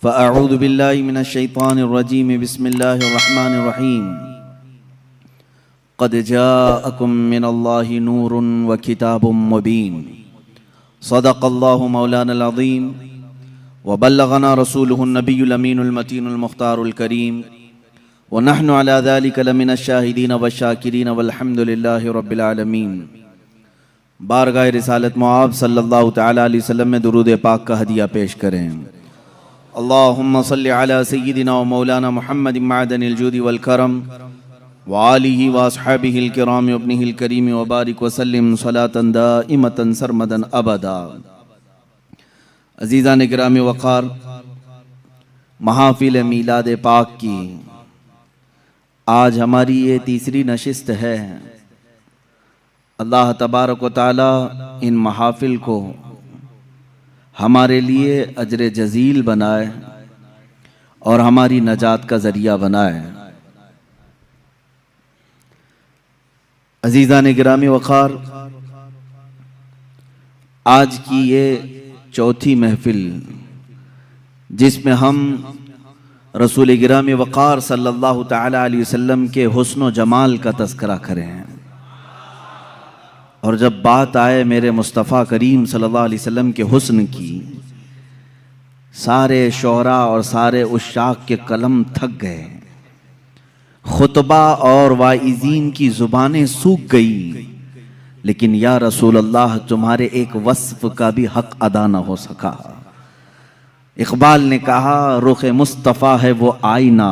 فأعوذ بالله من الشيطان الرجيم بسم الله الرحمن الرحيم قد جاءكم من الله نور وكتاب مبين صدق الله مولانا العظيم وبلغنا رسوله النبي الأمين المتين المختار الكريم ونحن على ذلك لمن الشاهدين والشاكرين والحمد لله رب العالمين۔ بارگاہ رسالت معاب صلی اللہ تعالیٰ علیہ وسلم میں درود پاک کا ہدیہ پیش کریں۔ اللہم صلی علی سیدنا و مولانا محمد معدن الجود والکرم وآلہ واصحابہ الکرام وابنہ الکریم وبارک وسلم صلاة دائمة سرمدا ابدا۔ عزیزان گرامی وقار، محافل میلاد پاک کی آج ہماری یہ تیسری نشست ہے۔ اللہ تبارک و تعالی ان محافل کو ہمارے لیے اجر جزیل بنائے اور ہماری نجات کا ذریعہ بنائے۔ عزیزان گرامی وقار، آج کی یہ چوتھی محفل جس میں ہم رسول گرامی وقار صلی اللہ تعالی علیہ وسلم کے حسن و جمال کا تذکرہ کریں، اور جب بات آئے میرے مصطفیٰ کریم صلی اللہ علیہ وسلم کے حسن کی، سارے شعراء اور سارے عشاق کے قلم تھک گئے، خطبہ اور واعظین کی زبانیں سوکھ گئی، لیکن یا رسول اللہ تمہارے ایک وصف کا بھی حق ادا نہ ہو سکا۔ اقبال نے کہا رخ مصطفیٰ ہے وہ آئینہ،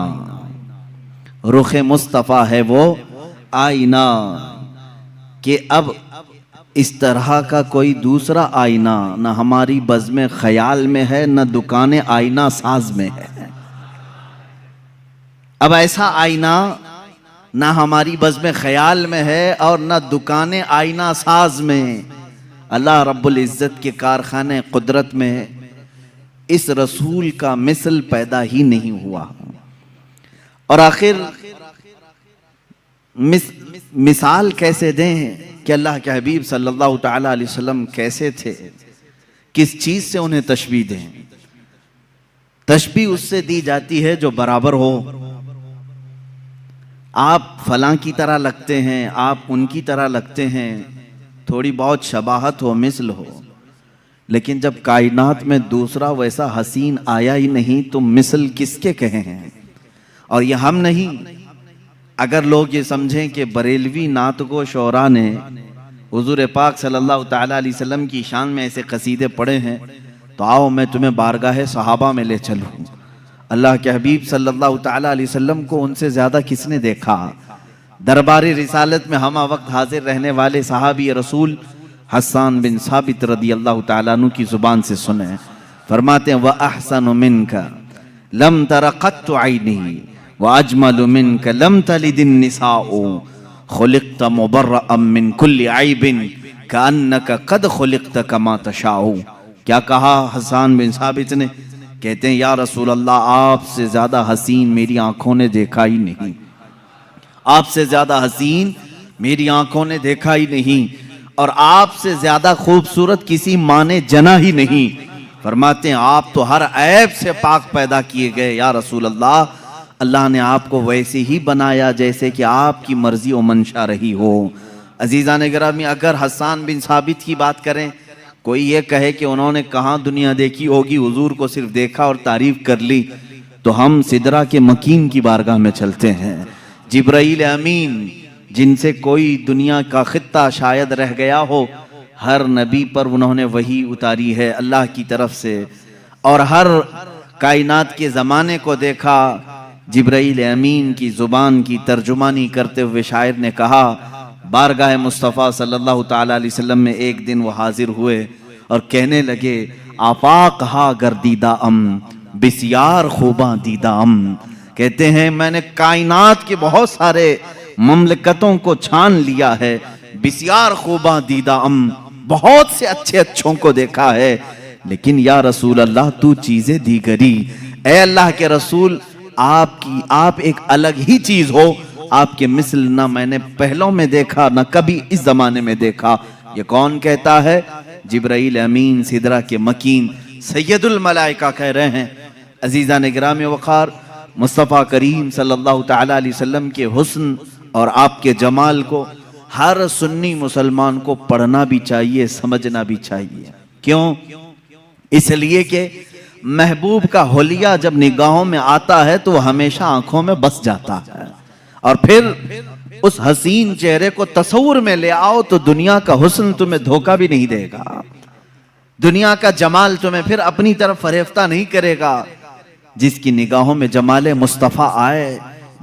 رخ مصطفیٰ ہے وہ آئینہ، کہ اب اس طرح کا کوئی دوسرا آئینہ نہ ہماری بزم خیال میں ہے، نہ دکان آئینہ ساز میں ہے۔ اب ایسا آئینہ نہ ہماری بزم خیال میں ہے اور نہ دکان آئینہ ساز میں۔ اللہ رب العزت کے کارخانے قدرت میں اس رسول کا مثل پیدا ہی نہیں ہوا۔ اور آخر مثال کیسے دیں کہ اللہ کے حبیب صلی اللہ تعالیٰ علیہ وسلم کیسے تھے، کس چیز سے انہیں تشبیہ دیں؟ تشبیہ اس سے دی جاتی ہے جو برابر ہو۔ آپ فلاں کی طرح لگتے ہیں، آپ ان کی طرح لگتے ہیں، تھوڑی بہت شباہت ہو، مثل ہو، لیکن جب کائنات میں دوسرا ویسا حسین آیا ہی نہیں تو مثل کس کے کہے ہیں؟ اور یہ ہم نہیں، اگر لوگ یہ سمجھیں کہ بریلوی نعت گو شعراء نے حضور پاک صلی اللہ تعالیٰ علیہ وسلم کی شان میں ایسے قصیدے پڑھے ہیں تو آؤ میں تمہیں بارگاہ صحابہ میں لے چلوں۔ اللہ کے حبیب صلی اللہ تعالیٰ علیہ وسلم کو ان سے زیادہ کس نے دیکھا؟ دربار رسالت میں ہمہ وقت حاضر رہنے والے صحابی رسول حسان بن ثابت رضی اللہ تعالیٰ عنہ کی زبان سے سنیں، فرماتے ہیں وَأَحْسَنُ مِنْكَ لَمْ تَرَ قَطُّ عَيْنِهِ وَأَجْمَلُ مِنْكَ لَمْ تَلِدِ النِّسَاءُ خُلِقْتَ مُبَرَّأً مِّن كُلِّ عَيْبٍ كَأَنَّكَ قَدْ خُلِقْتَ كَمَا تَشَاءُ۔ کیا کہا حسان بن ثابت نے؟ کہتے ہیں یا رسول اللہ آپ سے زیادہ حسین میری آنکھوں نے دیکھا ہی نہیں، آپ سے زیادہ حسین میری آنکھوں نے دیکھا ہی نہیں، اور آپ سے زیادہ خوبصورت کسی ماں نے جنا ہی نہیں۔ فرماتے ہیں آپ تو ہر عیب سے پاک پیدا کیے گئے یا رسول اللہ، اللہ نے آپ کو ویسے ہی بنایا جیسے کہ آپ کی مرضی و منشا رہی ہو۔ عزیزان گرامی، اگر حسان بن ثابت کی بات کریں، کوئی یہ کہے کہ انہوں نے کہاں دنیا دیکھی ہوگی، حضور کو صرف دیکھا اور تعریف کر لی، تو ہم سدرہ کے مکین کی بارگاہ میں چلتے ہیں۔ جبرائیل امین جن سے کوئی دنیا کا خطہ شاید رہ گیا ہو، ہر نبی پر انہوں نے وحی اتاری ہے اللہ کی طرف سے، اور ہر کائنات کے زمانے کو دیکھا۔ جبرائیل امین کی زبان کی ترجمانی کرتے ہوئے شاعر نے کہا، بارگاہ مصطفیٰ صلی اللہ تعالیٰ علیہ وسلم میں ایک دن وہ حاضر ہوئے اور کہنے لگے آفاق ہا گردیدہ ام بسیار خوباں دیدہ ام۔ کہتے ہیں میں نے کائنات کے بہت سارے مملکتوں کو چھان لیا ہے، بسیار خوباں دیدہ ام، بہت سے اچھے اچھوں کو دیکھا ہے، لیکن یا رسول اللہ تو چیزیں دیگری، اے اللہ کے رسول آپ ایک الگ ہی چیز ہو، آپ کے مثل نہ میں نے پہلوں میں دیکھا نہ کبھی اس زمانے میں دیکھا۔ یہ کون کہتا ہے؟ جبرائیل امین سدرہ کے مکین سید الملائکہ کہہ رہے ہیں عزیزان گرامی وقار، مصطفیٰ کریم صلی اللہ تعالیٰ علیہ وسلم کے حسن اور آپ کے جمال کو ہر سنی مسلمان کو پڑھنا بھی چاہیے، سمجھنا بھی چاہیے۔ کیوں؟ اس لیے کہ محبوب کا حلیہ جب نگاہوں میں آتا ہے تو وہ ہمیشہ آنکھوں میں بس جاتا ہے، اور پھر اس حسین چہرے کو تصور میں لے آؤ تو دنیا کا حسن تمہیں دھوکہ بھی نہیں دے گا، دنیا کا جمال تمہیں پھر اپنی طرف فریفتہ نہیں کرے گا۔ جس کی نگاہوں میں جمال مصطفیٰ آئے،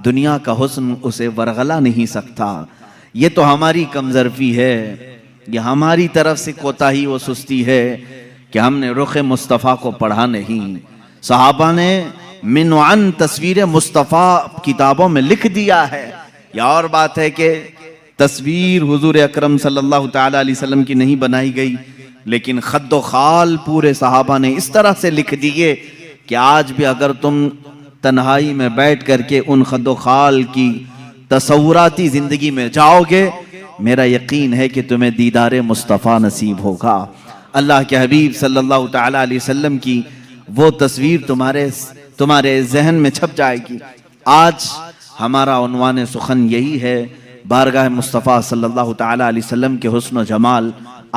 دنیا کا حسن اسے ورغلا نہیں سکتا۔ یہ تو ہماری کمزرفی ہے، یہ ہماری طرف سے کوتاہی و سستی ہے کہ ہم نے رخ مصطفیٰ کو پڑھا نہیں۔ صحابہ نے من وعن تصویر مصطفیٰ کتابوں میں لکھ دیا ہے۔ یہ اور بات ہے کہ تصویر حضور اکرم صلی اللہ تعالیٰ علیہ وسلم کی نہیں بنائی گئی، لیکن خد و خال پورے صحابہ نے اس طرح سے لکھ دیے کہ آج بھی اگر تم تنہائی میں بیٹھ کر کے ان خد و خال کی تصوراتی زندگی میں جاؤ گے، میرا یقین ہے کہ تمہیں دیدار مصطفیٰ نصیب ہوگا۔ اللہ کے حبیب صلی اللہ تعالیٰ علیہ وسلم کی وہ تصویر تمہارے ذہن میں چھپ جائے گی۔ آج ہمارا عنوان سخن یہی ہے، بارگاہ مصطفیٰ صلی اللہ تعالیٰ علیہ وسلم کے حسن و جمال،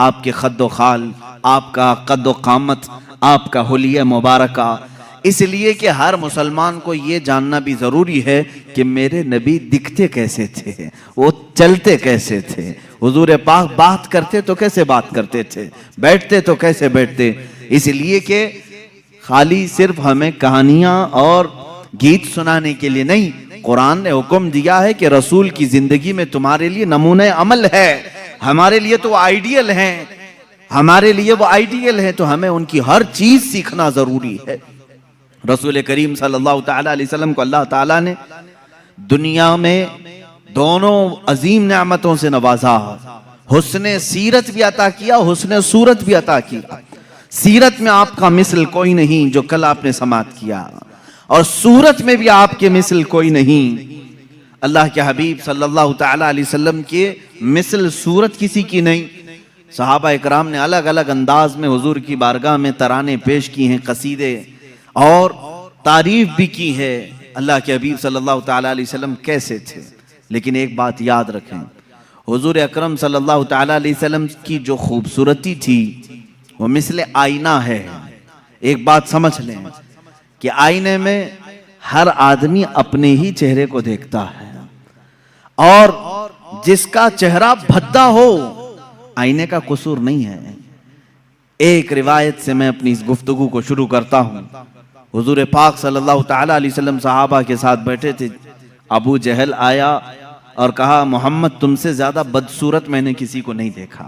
آپ کے خد و خال، آپ کا قد و قامت، آپ کا حلیہ مبارکہ۔ اس لیے کہ ہر مسلمان کو یہ جاننا بھی ضروری ہے کہ میرے نبی دکھتے کیسے تھے، وہ چلتے کیسے تھے، حضور پاک بات کرتے تو کیسے بات کرتے تھے، بیٹھتے تو کیسے بیٹھتے۔ اس لیے کہ خالی صرف ہمیں کہانیاں اور گیت سنانے کے لیے نہیں، قرآن نے حکم دیا ہے کہ رسول کی زندگی میں تمہارے لیے نمونہ عمل ہے۔ ہمارے لیے تو وہ آئیڈیل ہیں، ہمارے لیے وہ آئیڈیل ہیں، تو ہمیں ان کی ہر چیز سیکھنا ضروری ہے۔ رسول کریم صلی اللہ تعالیٰ علیہ وسلم کو اللہ تعالیٰ نے دنیا میں دونوں عظیم نعمتوں سے نوازا، حسن سیرت بھی عطا کیا، حسن صورت بھی عطا کیا۔ سیرت میں آپ کا مثل کوئی نہیں جو کل آپ نے سماعت کیا، اور صورت میں بھی آپ کے مثل کوئی نہیں۔ اللہ کے حبیب صلی اللہ تعالیٰ علیہ وسلم کے مثل صورت کسی کی نہیں۔ صحابہ اکرام نے الگ الگ انداز میں حضور کی بارگاہ میں ترانے پیش کی ہیں، قصیدے، اور تعریف بھی کی ہے اللہ کے حبیب صلی اللہ تعالیٰ علیہ وسلم کیسے تھے۔ لیکن ایک بات یاد رکھیں، حضور اکرم صلی اللہ تعالیٰ علیہ وسلم کی جو خوبصورتی تھی وہ مثل آئینہ ہے۔ ایک بات سمجھ لیں کہ آئینے میں ہر آدمی اپنے ہی چہرے کو دیکھتا ہے، اور جس کا چہرہ بھدا ہو آئینے کا قصور نہیں ہے۔ ایک روایت سے میں اپنی اس گفتگو کو شروع کرتا ہوں۔ حضور پاک صلی اللہ تعالیٰ علیہ وسلم صحابہ کے ساتھ بیٹھے تھے، ابو جہل آیا اور کہا محمد تم سے زیادہ بدصورت میں نے کسی کو نہیں دیکھا،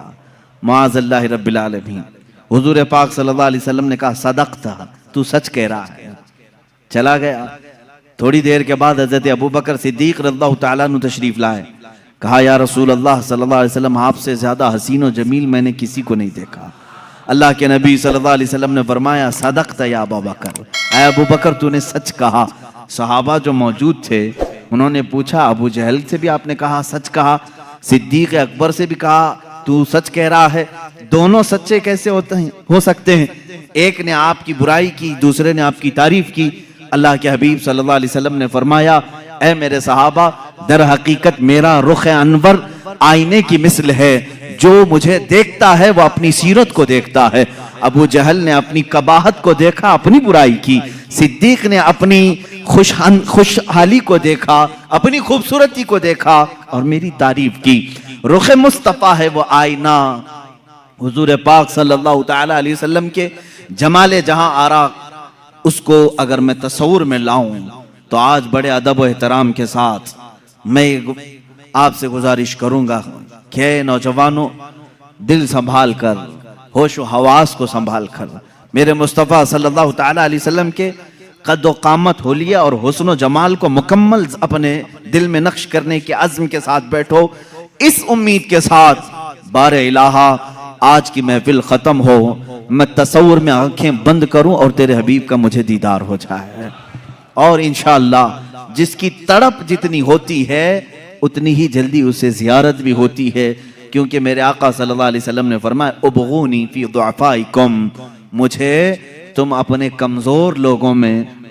معاذ اللہ رب العالمین۔ حضور پاک صلی اللہ علیہ وسلم نے کہا صدقتا، تو سچ کہہ رہا ہے۔ چلا گیا۔ تھوڑی دیر کے بعد حضرت ابوبکر صدیق رضی اللہ تعالیٰ عنہ تشریف لائے، کہا یا رسول اللہ صلی اللہ علیہ وسلم آپ سے زیادہ حسین و جمیل میں نے کسی کو نہیں دیکھا۔ اللہ کے نبی صلی اللہ علیہ وسلم نے فرمایا صدقت یا ابوبکر، اے ابوبکر تو نے سچ کہا۔ صحابہ جو موجود تھے انہوں نے پوچھا ابو جہل سے بھی آپ نے کہا سچ کہا، صدیق اکبر سے بھی کہا تو سچ کہہ رہا ہے، دونوں سچے کیسے ہو سکتے ہیں؟ ایک نے آپ کی برائی کی، دوسرے نے آپ کی تعریف کی۔ اللہ کے حبیب صلی اللہ علیہ وسلم نے فرمایا اے میرے صحابہ، در حقیقت میرا رخ انور آئینے کی مثل ہے، جو مجھے دیکھتا ہے وہ اپنی سیرت کو دیکھتا ہے۔ ابو جہل نے اپنی قباحت کو دیکھا، اپنی برائی کی، صدیق نے اپنی خوشحالی کو دیکھا، اپنی خوبصورتی کو دیکھا اور میری تعریف کی۔ رخ مصطفیٰ ہے وہ آئینہ، حضور پاک صلی اللہ تعالیٰ علیہ وسلم کے جمال جہاں آرا، اس کو اگر میں تصور میں لاؤں تو آج بڑے ادب و احترام کے ساتھ میں آپ سے گزارش کروں گا کہ نوجوانوں دل سنبھال کر، ہوش و حواس کو سنبھال کر میرے مصطفیٰ صلی اللہ تعالیٰ علیہ وسلم کے قد و قامت، حلیہ اور حسن و جمال کو مکمل اپنے دل میں نقش کرنے کے عزم کے ساتھ بیٹھو، اس امید کے ساتھ بار الہا آج کی محفل ختم ہو، میں تصور میں آنکھیں بند کروں اور تیرے حبیب کا مجھے دیدار ہو جائے، اور انشاءاللہ جس کی تڑپ جتنی ہوتی ہے اتنی ہی جلدی اسے زیارت بھی ہوتی ہے، کیونکہ میرے آقا صلی اللہ علیہ وسلم نے فرمایا ابغونی فی ضعفائکم، مجھے تم اپنے کمزور لوگوں میں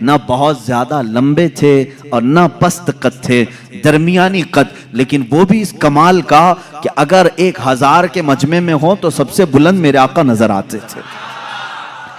نہ بہت زیادہ لمبے تھے اور نہ پست قد تھے، درمیانی قد، لیکن وہ بھی اس کمال کا کہ اگر 1000 کے مجمع میں ہو تو سب سے بلند میرے آقا نظر آتے تھے۔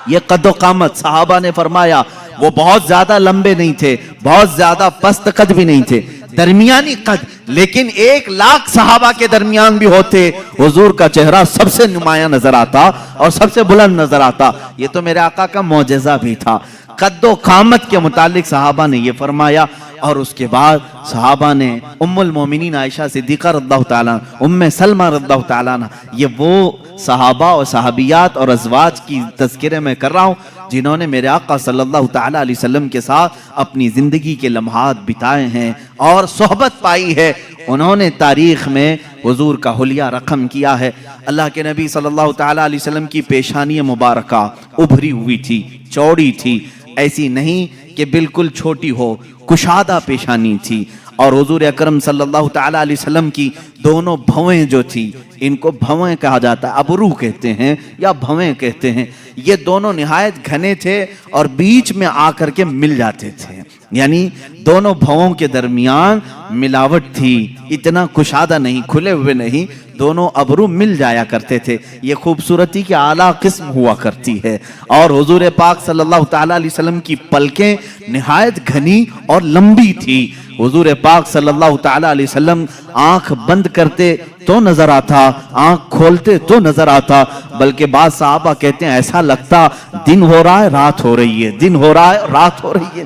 یہ قد و قامت، صحابہ نے فرمایا وہ بہت زیادہ لمبے نہیں تھے، بہت زیادہ پست قد بھی نہیں تھے، درمیانی قد، لیکن 1,00,000 صحابہ کے درمیان بھی ہوتے، حضور کا چہرہ سب سے نمایاں نظر آتا اور سب سے بلند نظر آتا۔ یہ تو میرے آقا کا معجزہ بھی تھا۔ قد و قامت کے متعلق صحابہ نے یہ فرمایا، اور اس کے بعد صحابہ نے ام المومنین عائشہ صدیقہ رضی اللہ تعالیٰ، ام سلمہ رضی اللہ تعالیٰ، یہ وہ صحابہ اور صحابیات اور ازواج کی تذکرے میں کر رہا ہوں جنہوں نے میرے آقا صلی اللہ تعالیٰ علیہ وسلم کے ساتھ اپنی زندگی کے لمحات بتائے ہیں اور صحبت پائی ہے۔ انہوں نے تاریخ میں حضور کا حلیہ رقم کیا ہے۔ اللہ کے نبی صلی اللہ تعالیٰ علیہ وسلم کی پیشانی مبارکہ ابھری ہوئی تھی، چوڑی تھی، ایسی نہیں کہ بالکل چھوٹی ہو، کشادہ پیشانی تھی، اور حضور اکرم صلی اللہ تعالیٰ علیہ وسلم کی دونوں بھویں جو تھی، ان کو بھویں کہا جاتا ہے، ابرو کہتے ہیں یا بھویں کہتے ہیں، یہ دونوں نہایت گھنے تھے اور بیچ میں آ کر کے مل جاتے تھے، یعنی دونوں بھووں کے درمیان ملاوٹ تھی، اتنا کشادہ نہیں، کھلے ہوئے نہیں، دونوں ابرو مل جایا کرتے تھے۔ یہ خوبصورتی کی اعلیٰ قسم ہوا کرتی ہے، اور حضور پاک صلی اللہ تعالیٰ علیہ وسلم کی پلکیں نہایت گھنی اور لمبی تھی۔ حضور پاک صلی اللہ تعالیٰ علیہ وسلم آنکھ بند کرتے تو نظر آتا، آنکھ کھولتے تو نظر آتا، بلکہ بعض صحابہ کہتے ہیں ایسا لگتا دن ہو رہا ہے رات ہو رہی ہے، دن ہو رہا ہے رات ہو رہی ہے۔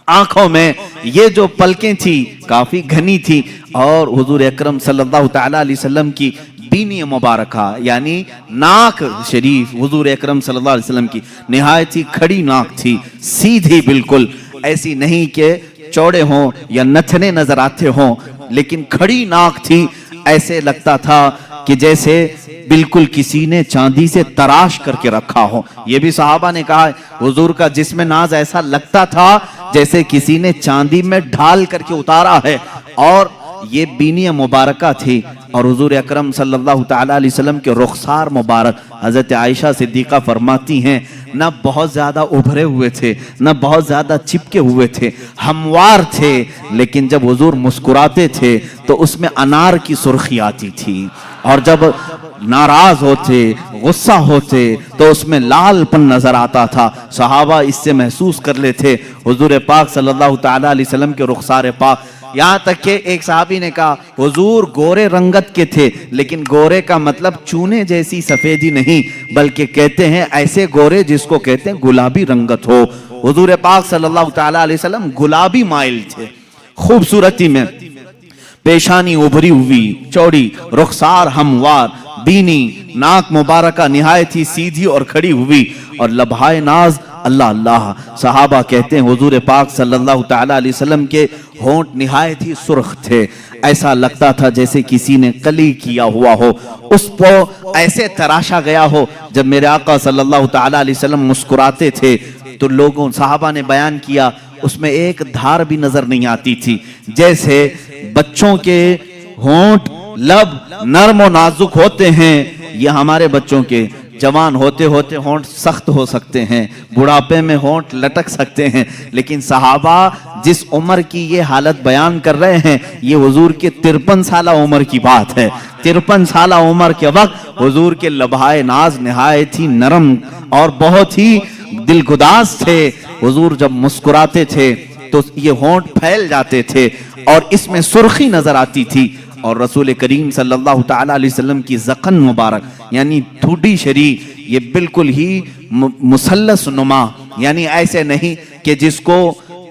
آنکھوں میں یہ جو پلکیں تھی کافی گھنی تھی، اور حضور اکرم صلی اللہ تعالیٰ علیہ وسلم کی بینی مبارکہ یعنی ناک شریف، حضور اکرم صلی اللہ علیہ وسلم کی نہایت ہی کھڑی ناک تھی، سیدھی بالکل، ایسی نہیں کہ چوڑے ہوں یا نتھنے نظر آتے ہوں، لیکن کھڑی ناک تھی، ایسے لگتا تھا کہ جیسے بالکل کسی نے چاندی سے تراش کر کے رکھا ہو۔ یہ بھی صحابہ نے کہا حضور کا جسم ناز ایسا لگتا تھا جیسے کسی نے چاندی میں ڈھال کر کے اتارا ہے، اور یہ بینی مبارکہ تھی۔ اور حضور اکرم صلی اللہ تعالیٰ علیہ وسلم کے رخسار مبارک، حضرت عائشہ صدیقہ فرماتی ہیں، نہ بہت زیادہ ابھرے ہوئے تھے، نہ بہت زیادہ چپکے ہوئے تھے، ہموار تھے، لیکن جب حضور مسکراتے تھے تو اس میں انار کی سرخی آتی تھی، اور جب ناراض ہوتے، غصہ ہوتے تو اس میں لال پن نظر آتا تھا۔ صحابہ اس سے محسوس کر لیتے حضور پاک صلی اللہ تعالیٰ علیہ وسلم کے رخسار پاک۔ یہاں تک کہ ایک صحابی نے کہا حضور گورے رنگت کے تھے، لیکن گورے کا مطلب چونے جیسی سفیدی نہیں، بلکہ کہتے ہیں ایسے گورے جس کو کہتے ہیں گلابی رنگت ہو۔ حضور پاک صلی اللہ تعالیٰ علیہ وسلم گلابی مائل تھے خوبصورتی میں، پیشانی ابھری ہوئی چوڑی، رخسار ہموار، بینی ناک مبارکہ نہایت ہی سیدھی اور کھڑی ہوئی، اور لبھائے ناز اللہ اللہ۔ صحابہ کہتے ہیں حضور پاک صلی اللہ تعالیٰ علیہ وسلم کے ہونٹ نہایت ہی سرخ تھے، ایسا لگتا تھا جیسے کسی نے کلی کیا ہوا ہو، اس کو ایسے تراشا گیا ہو۔ جب میرے آقا صلی اللہ تعالیٰ علیہ وسلم مسکراتے تھے تو لوگوں صحابہ نے بیان کیا اس میں ایک دھار بھی نظر نہیں آتی تھی، جیسے بچوں کے ہونٹ لب نرم و نازک ہوتے ہیں، یہ ہمارے بچوں کے جوان ہوتے ہوتے ہونٹ سخت ہو سکتے ہیں، بڑھاپے میں ہونٹ لٹک سکتے ہیں، لیکن صحابہ جس عمر کی یہ حالت بیان کر رہے ہیں یہ حضور کے 53 سالہ عمر کی بات ہے۔ 53 سالہ عمر کے وقت حضور کے لبھائے ناز نہایت ہی نرم اور بہت ہی دلگداز تھے۔ حضور جب مسکراتے تھے تو یہ ہونٹ پھیل جاتے تھے اور اس میں سرخی نظر آتی تھی، اور رسول کریم صلی اللہ تعالیٰ علیہ وسلم کی ذقن مبارک یعنی ٹھوڈی شریف یہ بالکل ہی مثلث نما، یعنی ایسے نہیں کہ جس کو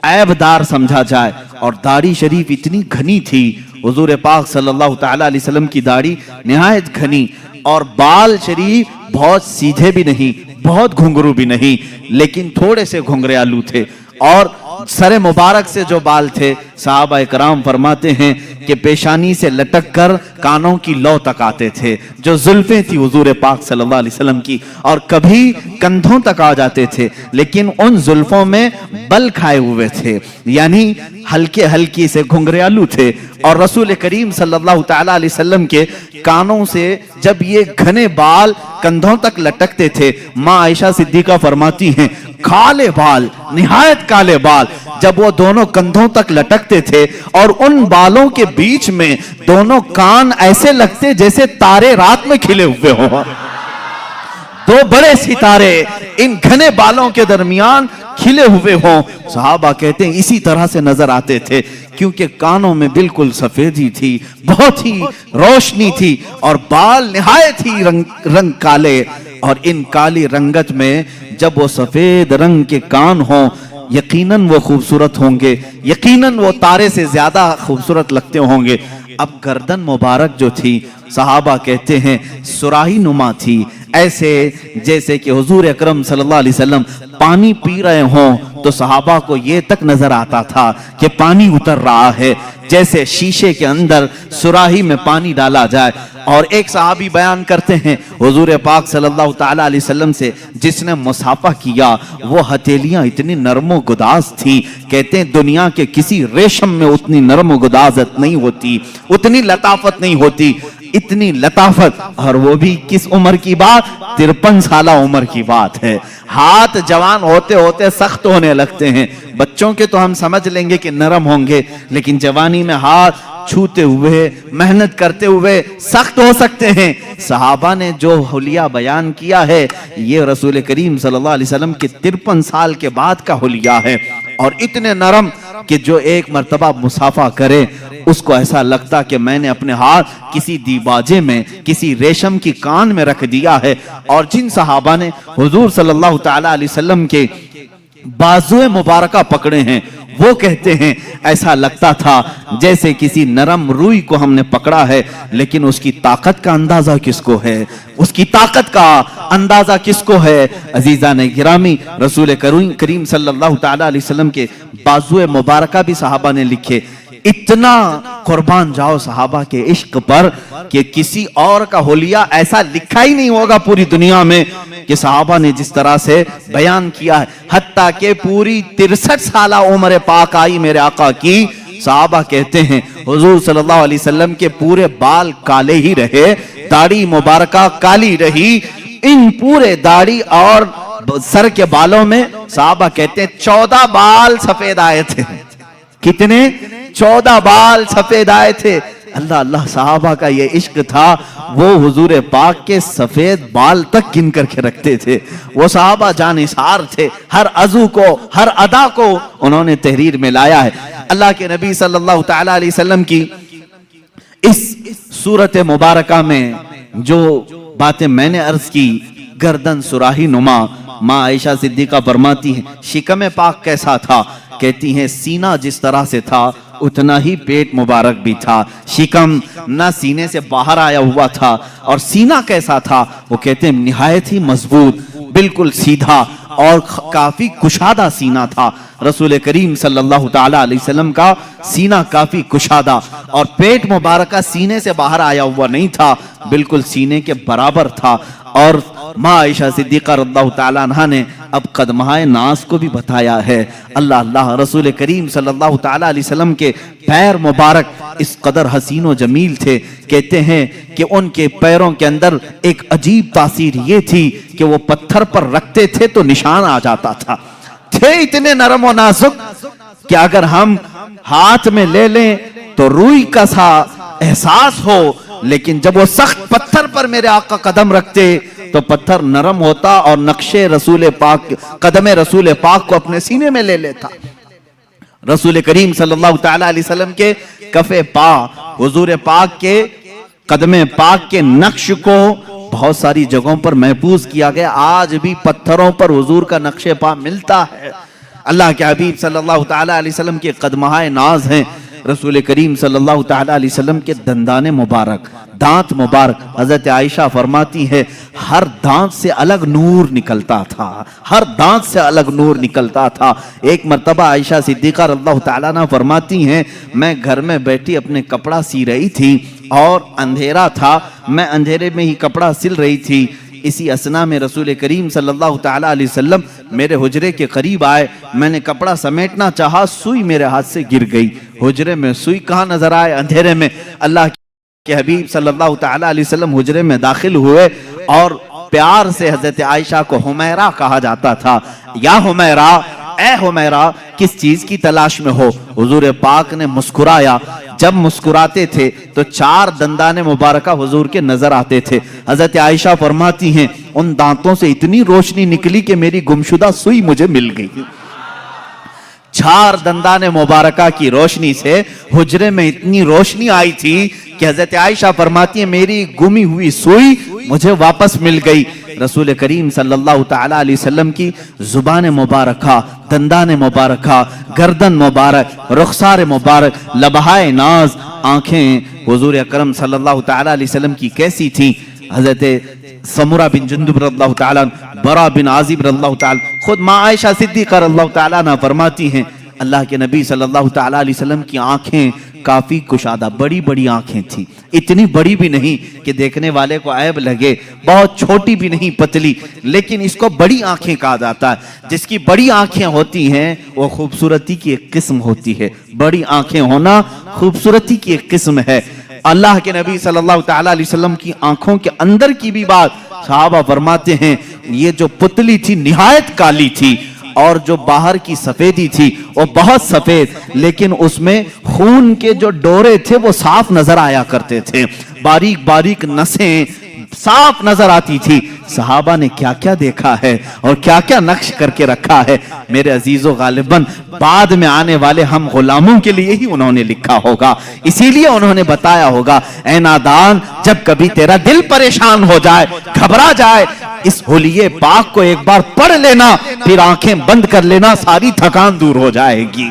عیب دار سمجھا جائے، اور داڑھی شریف اتنی گھنی تھی، حضور پاک صلی اللہ تعالیٰ علیہ وسلم کی داڑھی نہایت گھنی، اور بال شریف بہت سیدھے بھی نہیں بہت گھنگرو بھی نہیں، لیکن تھوڑے سے گھنگریالو تھے، اور سر مبارک سے جو بال تھے صحابہ کرام فرماتے ہیں کہ پیشانی سے لٹک کر کانوں کی لو تک آتے تھے، جو زلفیں تھی حضور پاک صلی اللہ علیہ وسلم کی، اور کبھی کندھوں تک آ جاتے تھے، لیکن ان زلفوں میں بل کھائے ہوئے تھے، یعنی ہلکے ہلکی سے گھنگریالو تھے، اور رسول کریم صلی اللہ تعالیٰ علیہ وسلم کے کانوں سے جب یہ گھنے بال کندھوں تک لٹکتے تھے، ماں عائشہ صدیقہ فرماتی ہیں کالے بال، نہایت کالے بال، جب وہ دونوں کندھوں تک لٹکتے تھے اور ان بالوں کے بیچ میں دونوں کان ایسے لگتے جیسے تارے رات میں کھلے ہوئے ہوں، دو بڑے ستارے ان گھنے بالوں کے درمیان کھلے ہوئے ہوں۔ صحابہ کہتے ہیں اسی طرح سے نظر آتے تھے، کیونکہ کانوں میں بالکل سفیدی تھی، بہت ہی روشنی تھی، اور بال نہایت ہی رنگ کالے، اور ان کالی رنگت میں جب وہ سفید رنگ کے کان ہوں یقیناً وہ خوبصورت ہوں گے، یقیناً وہ تارے سے زیادہ خوبصورت لگتے ہوں گے۔ اب گردن مبارک جو تھی صحابہ کہتے ہیں سراہی نما تھی، ایسے جیسے کہ حضور اکرم صلی اللہ علیہ وسلم پانی پی رہے ہوں تو صحابہ کو یہ تک نظر آتا تھا کہ پانی اتر رہا ہے، جیسے شیشے کے اندر سراہی میں پانی ڈالا جائے۔ اور ایک صحابی بیان کرتے ہیں حضور پاک صلی اللہ تعالی علیہ وسلم سے جس نے مصافحہ کیا، وہ ہتھیلیاں اتنی نرم و گداز تھی، کہتے ہیں دنیا کے کسی ریشم میں اتنی نرم و گدازت نہیں ہوتی، اتنی لطافت نہیں ہوتی، اتنی لطافت، اور وہ بھی کس عمر کی بات؟ 53 سالہ عمر کی بات ہے۔ ہاتھ جوان ہوتے ہوتے سخت ہونے لگتے ہیں، بچوں کے تو ہم سمجھ لیں گے کہ نرم ہوں گے، لیکن جوانی میں ہاتھ چھوتے ہوئے محنت کرتے ہوئے سخت ہو سکتے ہیں۔ صحابہ نے جو حلیہ بیان کیا ہے یہ رسول کریم صلی اللہ علیہ وسلم کے 53 سال کے بعد کا حلیہ ہے، اور اتنے نرم کہ جو ایک مرتبہ مصافحہ کرے اس کو ایسا لگتا کہ میں نے اپنے ہاتھ کسی دیباجے میں، کسی ریشم کی کان میں رکھ دیا ہے۔ اور جن صحابہ نے حضور صلی اللہ تعالی علیہ وسلم کے بازوئے مبارکہ پکڑے ہیں وہ کہتے ہیں ایسا لگتا تھا جیسے کسی نرم روئی کو ہم نے پکڑا ہے، لیکن اس کی طاقت کا اندازہ کس کو ہے؟ اس کی طاقت کا اندازہ کس کو ہے؟ عزیزان گرامی، رسول کریم صلی اللہ تعالی علیہ وسلم کے بازوئے مبارکہ بھی صحابہ نے لکھے۔ اتنا قربان جاؤ صحابہ کے عشق پر کہ کسی اور کا حلیہ ایسا لکھا ہی نہیں ہوگا پوری دنیا میں کہ صحابہ نے جس طرح سے بیان کیا ہے۔ حتیٰ کہ پوری 63 سالہ عمر پاک آئی میرے آقا کی، صحابہ کہتے ہیں حضور صلی اللہ علیہ وسلم کے پورے بال کالے ہی رہے، داڑھی مبارکہ کالی رہی، ان پورے داڑھی اور سر کے بالوں میں صحابہ کہتے ہیں 14 بال سفید آئے تھے۔ کتنے؟ 14 بال سفید آئے تھے۔ اللہ اللہ، صحابہ کا یہ عشق تھا، وہ حضور پاک کے سفید بال تک گن کر کے رکھتے تھے۔ وہ صحابہ جانثار تھے، ہر عضو کو، ہر ادا کو انہوں نے تحریر میں لایا ہے۔ اللہ کے نبی صلی اللہ تعالی علیہ وسلم کی اس صورت مبارکہ میں جو باتیں میں نے عرض کی، گردن سراہی نما، ماں عائشہ صدیقہ فرماتی ہیں شکم پاک کیسا تھا؟ کہتی ہیں سینہ جس طرح سے تھا اتنا ہی پیٹ مبارک بھی تھا، شکم نہ سینے سے باہر آیا ہوا تھا۔ اور سینہ کیسا تھا؟ وہ کہتے ہیں نہایت ہی مضبوط، بالکل سیدھا اور کافی کشادہ سینہ تھا۔ رسول کریم صلی اللہ تعالی علیہ وسلم کا سینہ کافی کشادہ، اور پیٹ مبارکہ سینے سے باہر آیا ہوا نہیں تھا، بالکل سینے کے برابر تھا۔ اور ماں عائشہ صدیقہ رضی اللہ تعالیٰ عنہ نے اب قدمہائے ناز کو بھی بتایا ہے۔ اللہ اللہ، رسول کریم صلی اللہ تعالیٰ علیہ وسلم کے پیر مبارک اس قدر حسین و جمیل تھے، کہتے ہیں کہ ان کے پیروں کے اندر ایک عجیب تاثیر یہ تھی کہ وہ پتھر پر رکھتے تھے تو نشان آ جاتا تھا، تھے اتنے نرم و نازک کہ اگر ہم ہاتھ میں لے لیں تو روئی کا سا احساس ہو، لیکن جب وہ سخت پتھر پر میرے آقا قدم رکھتے تو پتھر نرم ہوتا اور نقش رسول پاک، قدم رسول پاک کو اپنے سینے میں لے لیتا۔ رسول کریم صلی اللہ تعالی علیہ وسلم کے کف پا، حضور پاک کے قدم پاک کے نقش کو بہت ساری جگہوں پر محفوظ کیا گیا، آج بھی پتھروں پر حضور کا نقش پا ملتا ہے۔ اللہ کے حبیب صلی اللہ تعالی علیہ وسلم کے قدمہائے ناز ہیں۔ رسول کریم صلی اللہ تعالی علیہ وسلم کے دندان مبارک، دانت مبارک، حضرت عائشہ فرماتی ہے ہر دانت سے الگ نور نکلتا تھا، ہر دانت سے الگ نور نکلتا تھا۔ ایک مرتبہ عائشہ صدیقہ رضی اللہ تعالیٰ عنہ فرماتی ہیں میں گھر میں بیٹھی اپنے کپڑا سی رہی تھی اور اندھیرا تھا، میں اندھیرے میں ہی کپڑا سل رہی تھی، اسی اسنا میں رسول کریم صلی اللہ تعالی علیہ وسلم میرے حجرے کے قریب آئے، میں نے کپڑا سمیٹنا چاہا، سوئی میرے ہاتھ سے گر گئی۔ حجرے میں سوئی کہاں نظر آئے؟ اندھیرے میں۔ اللہ کے حبیب صلی اللہ تعالی علیہ وسلم حجرے میں داخل ہوئے اور پیار سے حضرت عائشہ کو حمیرہ کہا جاتا تھا۔ یا حمیرہ، اے حمیرہ، کس چیز کی تلاش میں ہو؟ حضور پاک نے مسکرایا۔ جب مسکراتے تھے تو 4 دندان مبارکہ حضور کے نظر آتے تھے۔ حضرت عائشہ فرماتی ہیں ان دانتوں سے اتنی روشنی نکلی کہ میری گمشدہ سوئی مجھے مل گئی۔ 4 دندان مبارکہ کی روشنی سے حجرے میں اتنی روشنی آئی تھی کہ حضرت عائشہ فرماتی ہیں میری گمی ہوئی سوئی مجھے واپس مل گئی۔ رسول کریم صلی اللہ تعالی علیہ وسلم کی زبان مبارکہ، دندان مبارکہ، گردن مبارک، رخسار مبارک، لبہائے ناز، آنکھیں حضور اکرم صلی اللہ تعالی علیہ وسلم کی کیسی تھیں؟ حضرت سمرہ بن جندب رضی اللہ تعالیٰ، برا بن عازب رضی اللہ تعالیٰ، خود ماں عائشہ صدیقہ رضی اللہ تعالیٰ عنہ فرماتی ہیں اللہ کے نبی صلی اللہ تعالیٰ علیہ وسلم کی آنکھیں کافی کشادہ، بڑی بڑی آنکھیں تھیں، اتنی بڑی بھی نہیں کہ دیکھنے والے کو عیب لگے، بہت چھوٹی بھی نہیں، پتلی، لیکن اس کو بڑی آنکھیں کہا جاتا ہے۔ جس کی بڑی آنکھیں ہوتی ہیں وہ خوبصورتی کی ایک قسم ہوتی ہے، بڑی آنکھیں ہونا خوبصورتی کی ایک قسم ہے۔ اللہ کے نبی صلی اللہ تعالیٰ علیہ وسلم کی آنکھوں کے اندر کی بھی بات صحابہ فرماتے ہیں یہ جو پتلی تھی نہایت کالی تھی، اور جو باہر کی سفیدی تھی وہ بہت سفید، لیکن اس میں خون کے جو ڈورے تھے وہ صاف نظر آیا کرتے تھے، باریک باریک نسیں صاف نظر آتی تھی۔ صحابہ نے کیا کیا دیکھا ہے اور کیا کیا نقش کر کے رکھا ہے، میرے عزیزو غالباً بعد میں آنے والے ہم غلاموں کے لیے ہی انہوں نے لکھا ہوگا، اسی لیے انہوں نے بتایا ہوگا اے نادان جب کبھی تیرا دل پریشان ہو جائے، گھبرا جائے، اس حلیے پاک کو ایک بار پڑھ لینا، پھر آنکھیں بند کر لینا، ساری تھکان دور ہو جائے گی،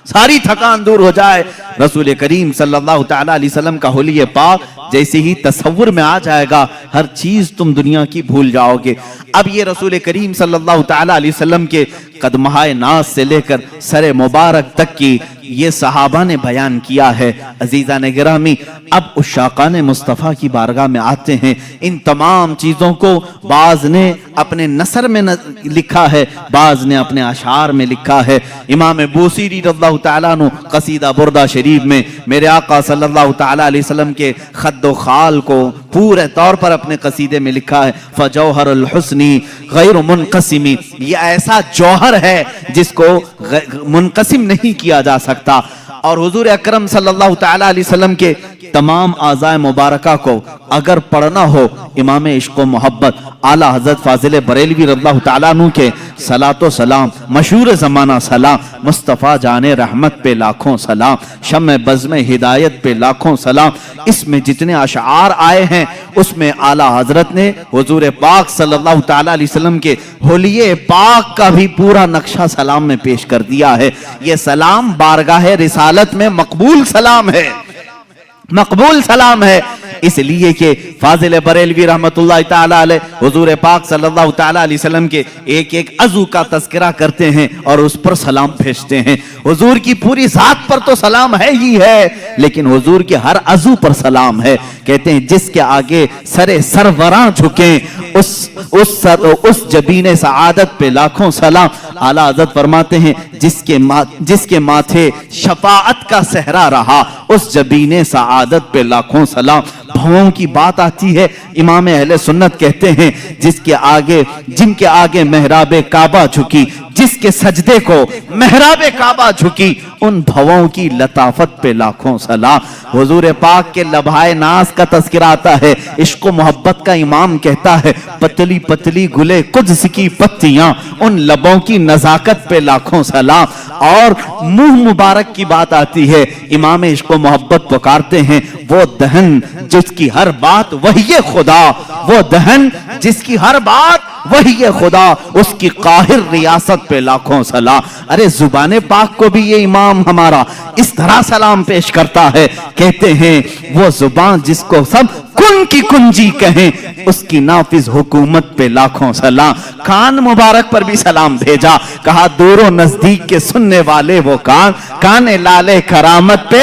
ساری تھکان دور ہو جائے۔ رسول کریم صلی اللہ تعالیٰ علیہ وسلم کا حلیہ پاک جیسے ہی تصور میں آ جائے گا ہر چیز تم دنیا کی بھول جاؤ گے۔ اب یہ رسول کریم صلی اللہ تعالیٰ علیہ وسلم کے قدمہائے ناز سے لے کر سر مبارک تک کی یہ صحابہ نے بیان کیا ہے۔ عزیزان گرامی، اب عشاقان مصطفیٰ کی بارگاہ میں آتے ہیں۔ ان تمام چیزوں کو بعض نے اپنے نثر میں لکھا ہے، بعض نے اپنے اشعار میں لکھا ہے۔ امام بوصیری رضی اللہ تعالیٰ عنہ قصیدہ بردہ شریف میں میرے آقا صلی اللہ تعالیٰ علیہ وسلم کے خد و خال کو پورے طور پر اپنے قصیدے میں لکھا ہے فجوہر الحسنی غیر منقسمی، یہ ایسا جوہر ہے جس کو منقسم نہیں کیا جا سکتا۔ اور حضور اکرم صلی اللہ تعالیٰ علیہ وسلم کے تمام اعضاء مبارکہ کو اگر پڑھنا ہو امام عشق و محبت اعلیٰ حضرت فاضل بریلوی رضی اللہ تعالیٰ عنہ کے صلاۃ و سلام، مشہور زمانہ سلام، مصطفیٰ جان رحمت پہ لاکھوں سلام، شمع بزم ہدایت پہ لاکھوں سلام، اس میں جتنے اشعار آئے ہیں اس میں اعلیٰ حضرت نے حضور پاک صلی اللہ تعالیٰ علیہ وسلم کے حلیے پاک کا بھی پورا نقشہ سلام میں پیش کر دیا ہے۔ یہ سلام بارگاہ رسالت میں مقبول سلام ہے، مقبول سلام ہے، اس لیے کہ فاضل بریلوی رحمت اللہ تعالیٰ علیہ حضور پاک صلی اللہ تعالیٰ علیہ وسلم کے ایک ایک عضو کا تذکرہ کرتے ہیں اور اس پر سلام بھیجتے ہیں۔ حضور کی پوری ذات پر تو سلام ہے ہی ہے، لیکن حضور کے ہر عضو پر سلام ہے۔ کہتے ہیں جس کے آگے سر سروراں جھکیں اس جبین سعادت پہ لاکھوں سلام۔ اعلیٰ حضرت فرماتے ہیں جس کے ماتھے شفاعت کا صحرا رہا اس جبین سعادت پہ لاکھوں سلام۔ بھووں کی بات آتی ہے، امام اہل سنت کہتے ہیں جن کے آگے محراب کعبہ جھکی، جس کے سجدے کو محراب کعبہ جھکی، ان بھووں کی لطافت پہ لاکھوں سلام۔ حضور پاک کے لبہائے ناز کا تذکرہ آتا ہے، عشق و محبت کا امام کہتا ہے پتلی پتلی گلے قدس کی پتیاں، ان لبوں کی نزاکت پہ لاکھوں سلام۔ اور منہ مبارک کی بات آتی ہے، امام عشق و محبت پکارتے ہیں وہ دہن جس کی ہر بات وحی خدا، وہ دہن جس کی ہر بات وحی خدا، اس کی قاہر ریاست پہ لاکھوں سلام۔ ارے زبان پاک کو بھی یہ امام ہمارا اس طرح سلام پیش کرتا ہے، کہتے ہیں وہ زبان جس کو سب کن کی کنجی کہیں، اس کی نافذ حکومت پہ لاکھوں سلام۔ کان مبارک پر بھی سلام بھیجا، کہا دور و نزدیک کے سننے والے وہ کان لالے کرامت پہ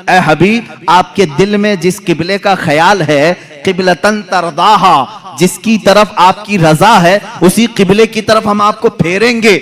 اے حبیب آپ کے دل میں جس قبلے کا خیال ہے قبلتن ترضاہا جس کی طرف آپ کی رضا ہے اسی قبلے کی طرف ہم آپ کو پھیریں گے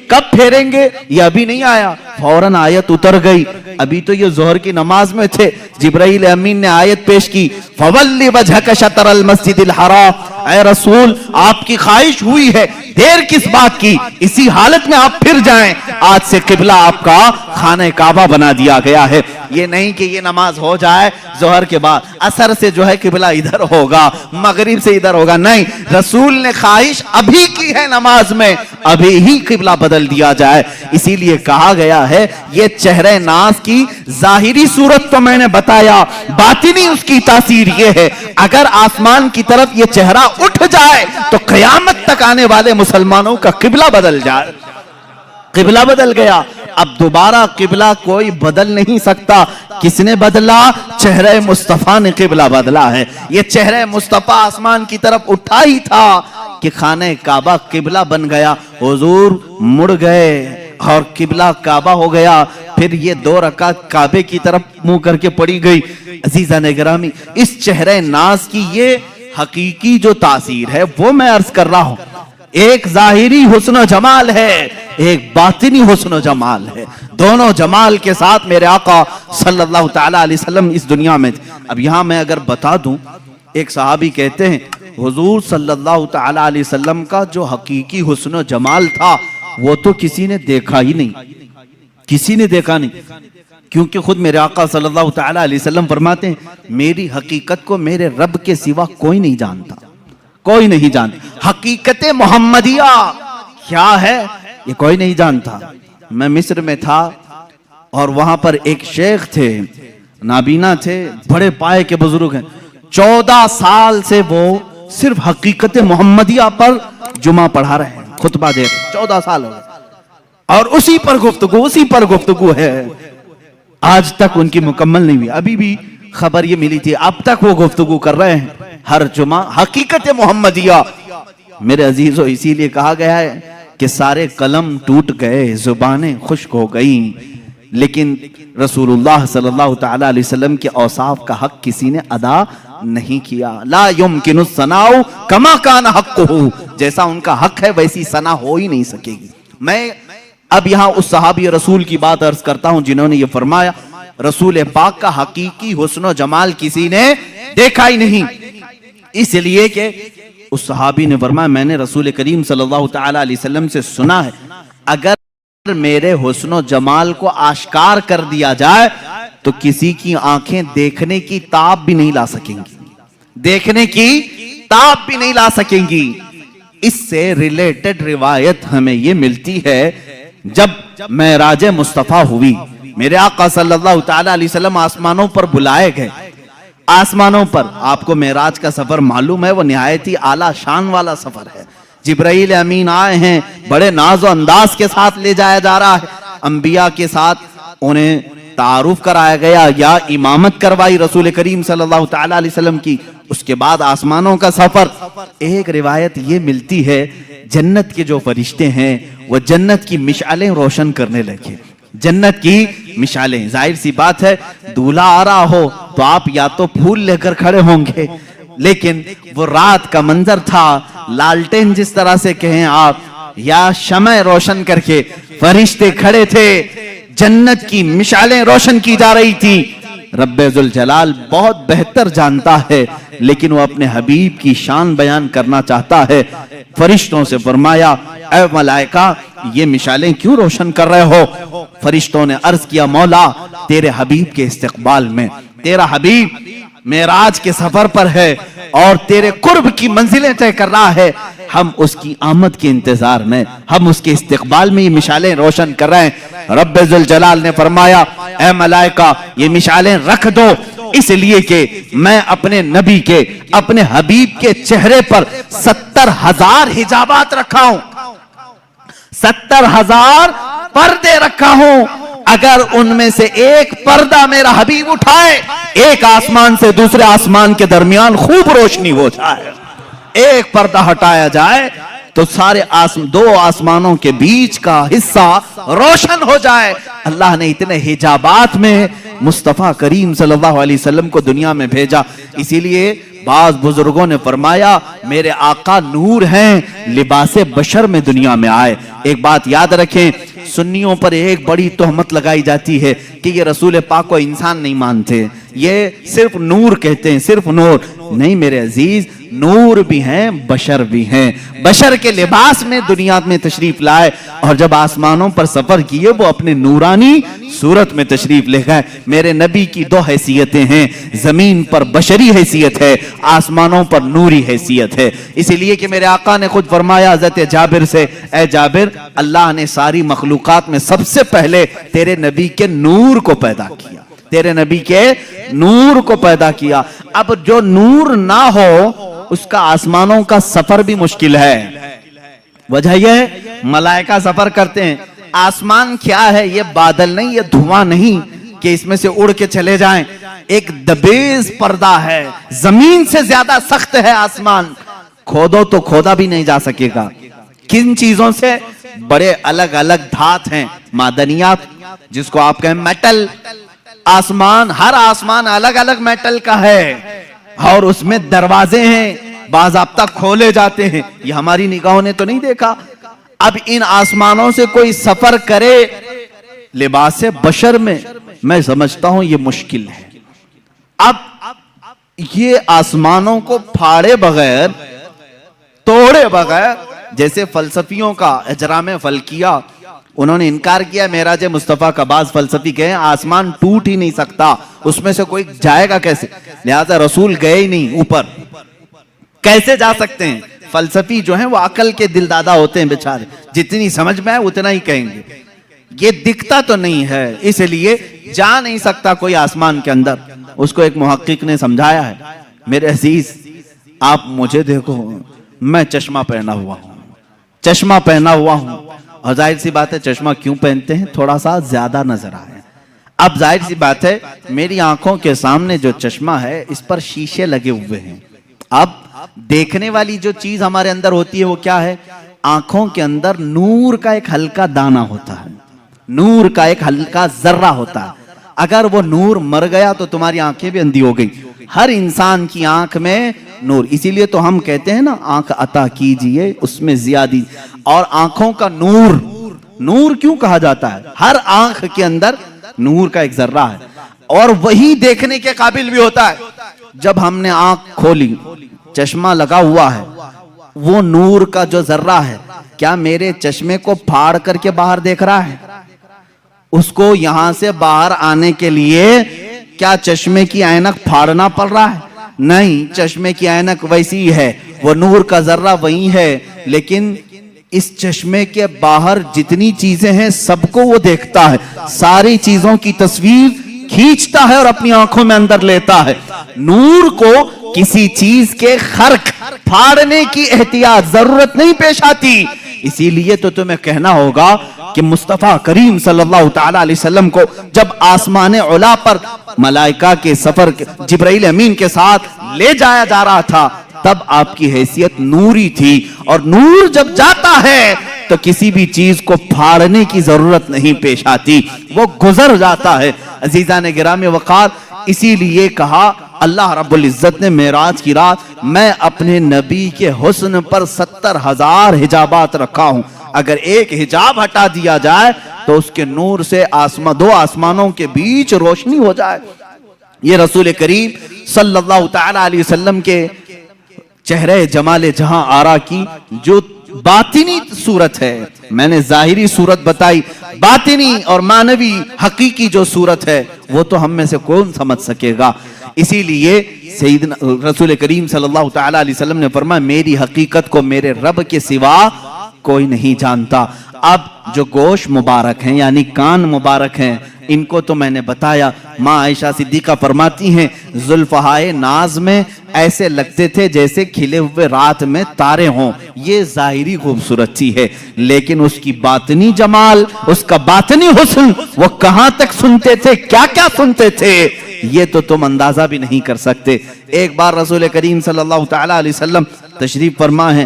کب پھیریں گے یہ ابھی نہیں آیا فوراً آیت اتر گئی ابھی تو یہ ظہر کی نماز میں تھے جبرائیل امین نے آیت پیش کی فولی وجہک شطر المسجد الحرام اے رسول آپ کی خواہش ہوئی ہے دیر کس بات کی اسی حالت میں آپ پھر جائیں آج سے قبلہ آپ کا خانہ کعبہ بنا دیا گیا ہے یہ نہیں کہ یہ نماز ہو جائے ظہر کے بعد عصر سے جو ہے قبلہ ادھر ہوگا مغرب سے ادھر ہوگا نہیں رسول نے خواہش ابھی کی ہے نماز میں ابھی ہی قبلہ بدل دیا جائے اسی لیے کہا گیا ہے یہ چہرہ ناز کی ظاہری صورت تو میں نے بتایا باطنی اس کی تاثیر یہ ہے اگر آسمان کی طرف یہ چہرہ اٹھ جائے تو قیامت تک آنے والے مسلمانوں کا قبلہ بدل جائے قبلہ بدل گیا اب دوبارہ قبلہ کوئی بدل نہیں سکتا کس نے بدلا چہرہ مصطفیٰ نے قبلہ بدلا ہے یہ چہرہ مصطفیٰ آسمان کی طرف اٹھا ہی تھا کہ خانہ کعبہ قبلہ بن گیا حضور مڑ گئے اور قبلہ کعبہ ہو گیا پھر یہ 2 رکعت کعبے کی طرف منہ کر کے پڑی گئی عزیزان گرامی اس چہرہ ناز کی یہ حقیقی جو تاثیر ہے وہ میں عرض کر رہا ہوں ایک ظاہری حسن و جمال ہے ایک باطنی حسن و جمال ہے دونوں جمال کے ساتھ میرے آقا صلی اللہ تعالیٰ علیہ وسلم اس دنیا میں تھے اب یہاں میں اگر بتا دوں ایک صحابی کہتے ہیں حضور صلی اللہ تعالیٰ علیہ وسلم کا جو حقیقی حسن و جمال تھا وہ تو کسی نے دیکھا ہی نہیں کیونکہ خود میرے آقا صلی اللہ تعالیٰ علیہ وسلم فرماتے ہیں میری حقیقت کو میرے رب کے سوا کوئی نہیں جانتا حقیقت محمدیہ کیا ہے یہ کوئی نہیں جانتا میں مصر میں تھا اور وہاں پر ایک شیخ تھے نابینا تھے بڑے پائے کے بزرگ ہیں 14 سال سے وہ صرف حقیقت محمدیہ پر جمعہ پڑھا رہے ہیں خطبہ دے رہے 14 سال ہو گئے اور اسی پر گفتگو ہے آج تک ان کی مکمل نہیں ہوئی ابھی بھی خبر یہ ملی تھی اب تک وہ گفتگو کر رہے ہیں ہر جمعہ حقیقت محمدیہ میرے عزیزو اسی لیے کہا گیا ہے کہ سارے قلم ٹوٹ گئے زبانیں خشک ہو گئیں لیکن رسول اللہ صلی اللہ تعالیٰ علیہ وسلم کے اوصاف کا حق کسی نے ادا نہیں کیا لا یمکن الثناء کما کان حقہ جیسا ان کا حق ہے ویسی ثنا ہو ہی نہیں سکے گی میں اب یہاں اس صحابی رسول کی بات عرض کرتا ہوں جنہوں نے یہ فرمایا رسول پاک کا حقیقی حسن و جمال کسی نے دیکھا ہی نہیں اس لیے کہ اس صحابی نے فرمایا میں نے رسول کریم صلی اللہ تعالیٰ علیہ وسلم سے سنا ہے اگر میرے حسن و جمال کو آشکار کر دیا جائے تو کسی کی آنکھیں دیکھنے کی تاب بھی نہیں لا سکیں گی اس سے ریلیٹڈ روایت ہمیں یہ ملتی ہے جب معراج مصطفیٰ ہوئی میرے آقا صلی اللہ تعالیٰ علیہ وسلم آسمانوں پر بلائے گئے آسمانوں پر آپ کو معراج کا سفر معلوم ہے وہ نہایت ہی اعلیٰ شان والا سفر ہے جبرائیل امین آئے ہیں بڑے ناز و انداز کے ساتھ لے جایا جا رہا ہے انبیاء کے ساتھ انہیں تعارف کرایا گیا یا امامت کروائی رسول کریم صلی اللہ تعالیٰ علیہ وسلم کی اس کے بعد آسمانوں کا سفر ایک روایت یہ ملتی ہے جنت کے جو فرشتے ہیں وہ جنت کی مشعلیں روشن کرنے لگے جنت کی مشعلیں ظاہر سی بات ہے دولہا آ رہا ہو تو آپ یا تو پھول لے کر کھڑے ہوں گے لیکن وہ رات کا منظر تھا لالٹین جس طرح سے کہیں آپ یا شمع روشن کر کے فرشتے کھڑے تھے جنت کی مشعلیں روشن کی جا رہی تھی رب ذوالجلال بہت بہتر جانتا ہے لیکن وہ اپنے حبیب کی شان بیان کرنا چاہتا ہے فرشتوں سے فرمایا اے ملائکہ یہ مشعلیں کیوں روشن کر رہے ہو فرشتوں نے عرض کیا مولا تیرے حبیب کے استقبال میں تیرا حبیب معراج کے سفر پر ہے اور تیرے قرب کی منزلیں طے کر رہا ہے ہم اس کی آمد کے انتظار میں ہم اس کے استقبال میں یہ مشعلیں روشن کر رہے ہیں رب ذوالجلال نے فرمایا اے ملائکہ یہ مشعلیں رکھ دو اس لیے کہ میں اپنے نبی کے اپنے حبیب کے چہرے پر 70,000 حجابات رکھا ہوں 70,000 پردے رکھا ہوں اگر ان میں سے ایک پردہ میرا حبیب اٹھائے ایک آسمان سے دوسرے آسمان کے درمیان خوب روشنی ہو جائے ایک پردہ ہٹایا جائے تو سارے دو آسمانوں کے بیچ کا حصہ روشن ہو جائے۔ اللہ نے اتنے حجابات میں مصطفیٰ کریم صلی اللہ علیہ وسلم کو دنیا میں بھیجا۔ اسی لیے بعض بزرگوں نے فرمایا میرے آقا نور ہیں، لباس بشر میں دنیا میں آئے۔ ایک بات یاد رکھیں، سنیوں پر ایک بڑی تہمت لگائی جاتی ہے کہ یہ رسول پاک کو انسان نہیں مانتے، یہ صرف نور کہتے ہیں، صرف نور نہیں میرے عزیز، نور بھی ہیں بشر بھی ہیں۔ بشر کے لباس میں دنیا میں تشریف لائے اور جب آسمانوں پر سفر کیے وہ اپنے نورانی صورت میں تشریف لے گئے۔ میرے نبی کی دو حیثیتیں ہیں، زمین پر بشری حیثیت ہے، آسمانوں پر نوری حیثیت ہے۔ اسی لیے کہ میرے آقا نے خود فرمایا حضرت جابر سے، اے جابر اللہ نے ساری مخلوقات میں سب سے پہلے تیرے نبی کے نور کو پیدا کیا، تیرے نبی کے نور کو پیدا کیا۔ اب جو نور نہ ہو اس کا آسمانوں کا سفر بھی مشکل ہے۔ وجہ یہ ہے ملائکہ سفر کرتے ہیں، آسمان کیا ہے؟ یہ بادل نہیں، یہ دھواں نہیں کہ اس میں سے اڑ کے چلے جائیں، ایک دبیز پردہ ہے، زمین سے زیادہ سخت ہے آسمان، کھودو تو کھودا بھی نہیں جا سکے گا۔ کن چیزوں سے؟ بڑے الگ الگ دھات ہیں، معدنیات جس کو آپ کہیں میٹل۔ آسمان، ہر آسمان الگ الگ میٹل کا ہے اور اس میں دروازے ہیں، باضابطہ کھولے جاتے ہیں، یہ ہماری نگاہوں نے تو نہیں دیکھا۔ اب ان آسمانوں سے کوئی سفر کرے لباس بشر میں سمجھتا ہوں یہ مشکل ہے۔ اب یہ آسمانوں کو پھاڑے بغیر، توڑے بغیر، جیسے فلسفیوں کا اجرام فلکیہ، انہوں نے انکار کیا معراج مصطفیٰ کا۔ بعض فلسفی کہیں آسمان ٹوٹ ہی نہیں سکتا، اس میں سے کوئی جائے گا کیسے؟ لہذا رسول گئے ہی نہیں اوپر، کیسے جا سکتے ہیں؟ فلسفی جو ہیں وہ عقل کے دل دادا ہوتے ہیں بیچارے، جتنی سمجھ میں ہے اتنا ہی کہیں گے۔ یہ دکھتا تو نہیں ہے اس لیے جا نہیں سکتا کوئی آسمان کے اندر۔ اس کو ایک محقق نے سمجھایا ہے، میرے عزیز آپ مجھے دیکھو، میں چشمہ پہنا ہوا ہوں، چشمہ پہنا ہوا ہوں، اور ظاہر سی بات ہے چشمہ کیوں پہنتے ہیں؟ تھوڑا سا زیادہ نظر آئے۔ اب ظاہر سی بات ہے میری آنکھوں کے سامنے جو چشمہ ہے اس پر شیشے لگے ہوئے ہیں۔ اب دیکھنے والی جو چیز ہمارے اندر ہوتی ہے وہ کیا ہے؟ آنکھوں کے اندر نور کا ایک ہلکا دانہ ہوتا ہے، نور کا ایک ہلکا ذرہ ہوتا ہے۔ اگر وہ نور مر گیا تو تمہاری آنکھیں بھی اندھی ہو گئی۔ ہر انسان کی آنکھ میں نور، اسی لیے تو ہم کہتے ہیں نا آنکھ عطا کیجئے اس میں زیادی۔ اور آنکھوں کا نور، نور کیوں کہا جاتا ہے؟ ہر آنکھ کے اندر نور کا ایک ذرہ ہے اور وہی دیکھنے کے قابل بھی ہوتا ہے۔ جب ہم نے آنکھ کھولی، چشمہ لگا ہوا ہے، وہ نور کا جو ذرہ ہے کیا میرے چشمے کو پھاڑ کر کے باہر دیکھ رہا ہے؟ اس کو یہاں سے باہر آنے کے لیے کیا چشمے کی اینک پھاڑنا پڑ رہا ہے؟ نہیں، چشمے کی اینک ویسی ہے، وہ نور کا ذرہ وہی ہے، لیکن اس چشمے کے باہر جتنی چیزیں ہیں سب کو وہ دیکھتا ہے، ساری چیزوں کی تصویر کھینچتا ہے اور اپنی آنکھوں میں اندر لیتا ہے۔ نور کو کسی چیز کے خرق پھاڑنے کی احتیاط ضرورت نہیں پیش آتی۔ اسی لیے تو تمہیں کہنا ہوگا کہ مصطفیٰ کریم صلی اللہ تعالیٰ علیہ وسلم کو جب آسمان علا پر ملائکہ کے سفر جبرائیل امین کے ساتھ لے جایا جا رہا تھا تب آپ کی حیثیت نوری تھی، اور نور جب جاتا ہے تو کسی بھی چیز کو پھاڑنے کی ضرورت نہیں پیش آتی، وہ گزر جاتا ہے۔ عزیزان گرامی وقار، اسی لیے کہا اللہ رب العزت نے معراج کی رات میں اپنے نبی کے حسن پر 70,000 حجابات رکھا ہوں، اگر ایک حجاب ہٹا دیا جائے تو اس کے نور سے دو آسمانوں کے بیچ روشنی ہو جائے۔ یہ رسول کریم صلی اللہ تعالی علیہ وسلم کے چہرے جمال جہاں آرا کی جو باطنی صورت ہے، میں نے ظاہری صورت بتائی، باطنی اور معنوی حقیقی جو صورت ہے وہ تو ہم میں سے کون سمجھ سکے گا۔ اسی لیے سیدنا رسول کریم صلی اللہ تعالی علیہ وسلم نے فرمایا میری حقیقت کو میرے رب کے سوا کوئی نہیں جانتا۔ اب جو گوش مبارک ہیں یعنی کان مبارک ہیں ان کو تو میں نے بتایا۔ ماں عائشہ صدیقہ فرماتی ہیں زلفہائے ناز میں ایسے لگتے تھے جیسے کھلے ہوئے رات میں تارے ہوں۔ یہ ظاہری خوبصورتی ہے، لیکن اس کی باطنی جمال، اس کا باطنی حسن، وہ کہاں تک سنتے تھے، کیا کیا سنتے تھے، یہ تو تم اندازہ بھی نہیں کر سکتے۔ ایک بار رسول کریم صلی اللہ تعالی علیہ وسلم تشریف فرما ہے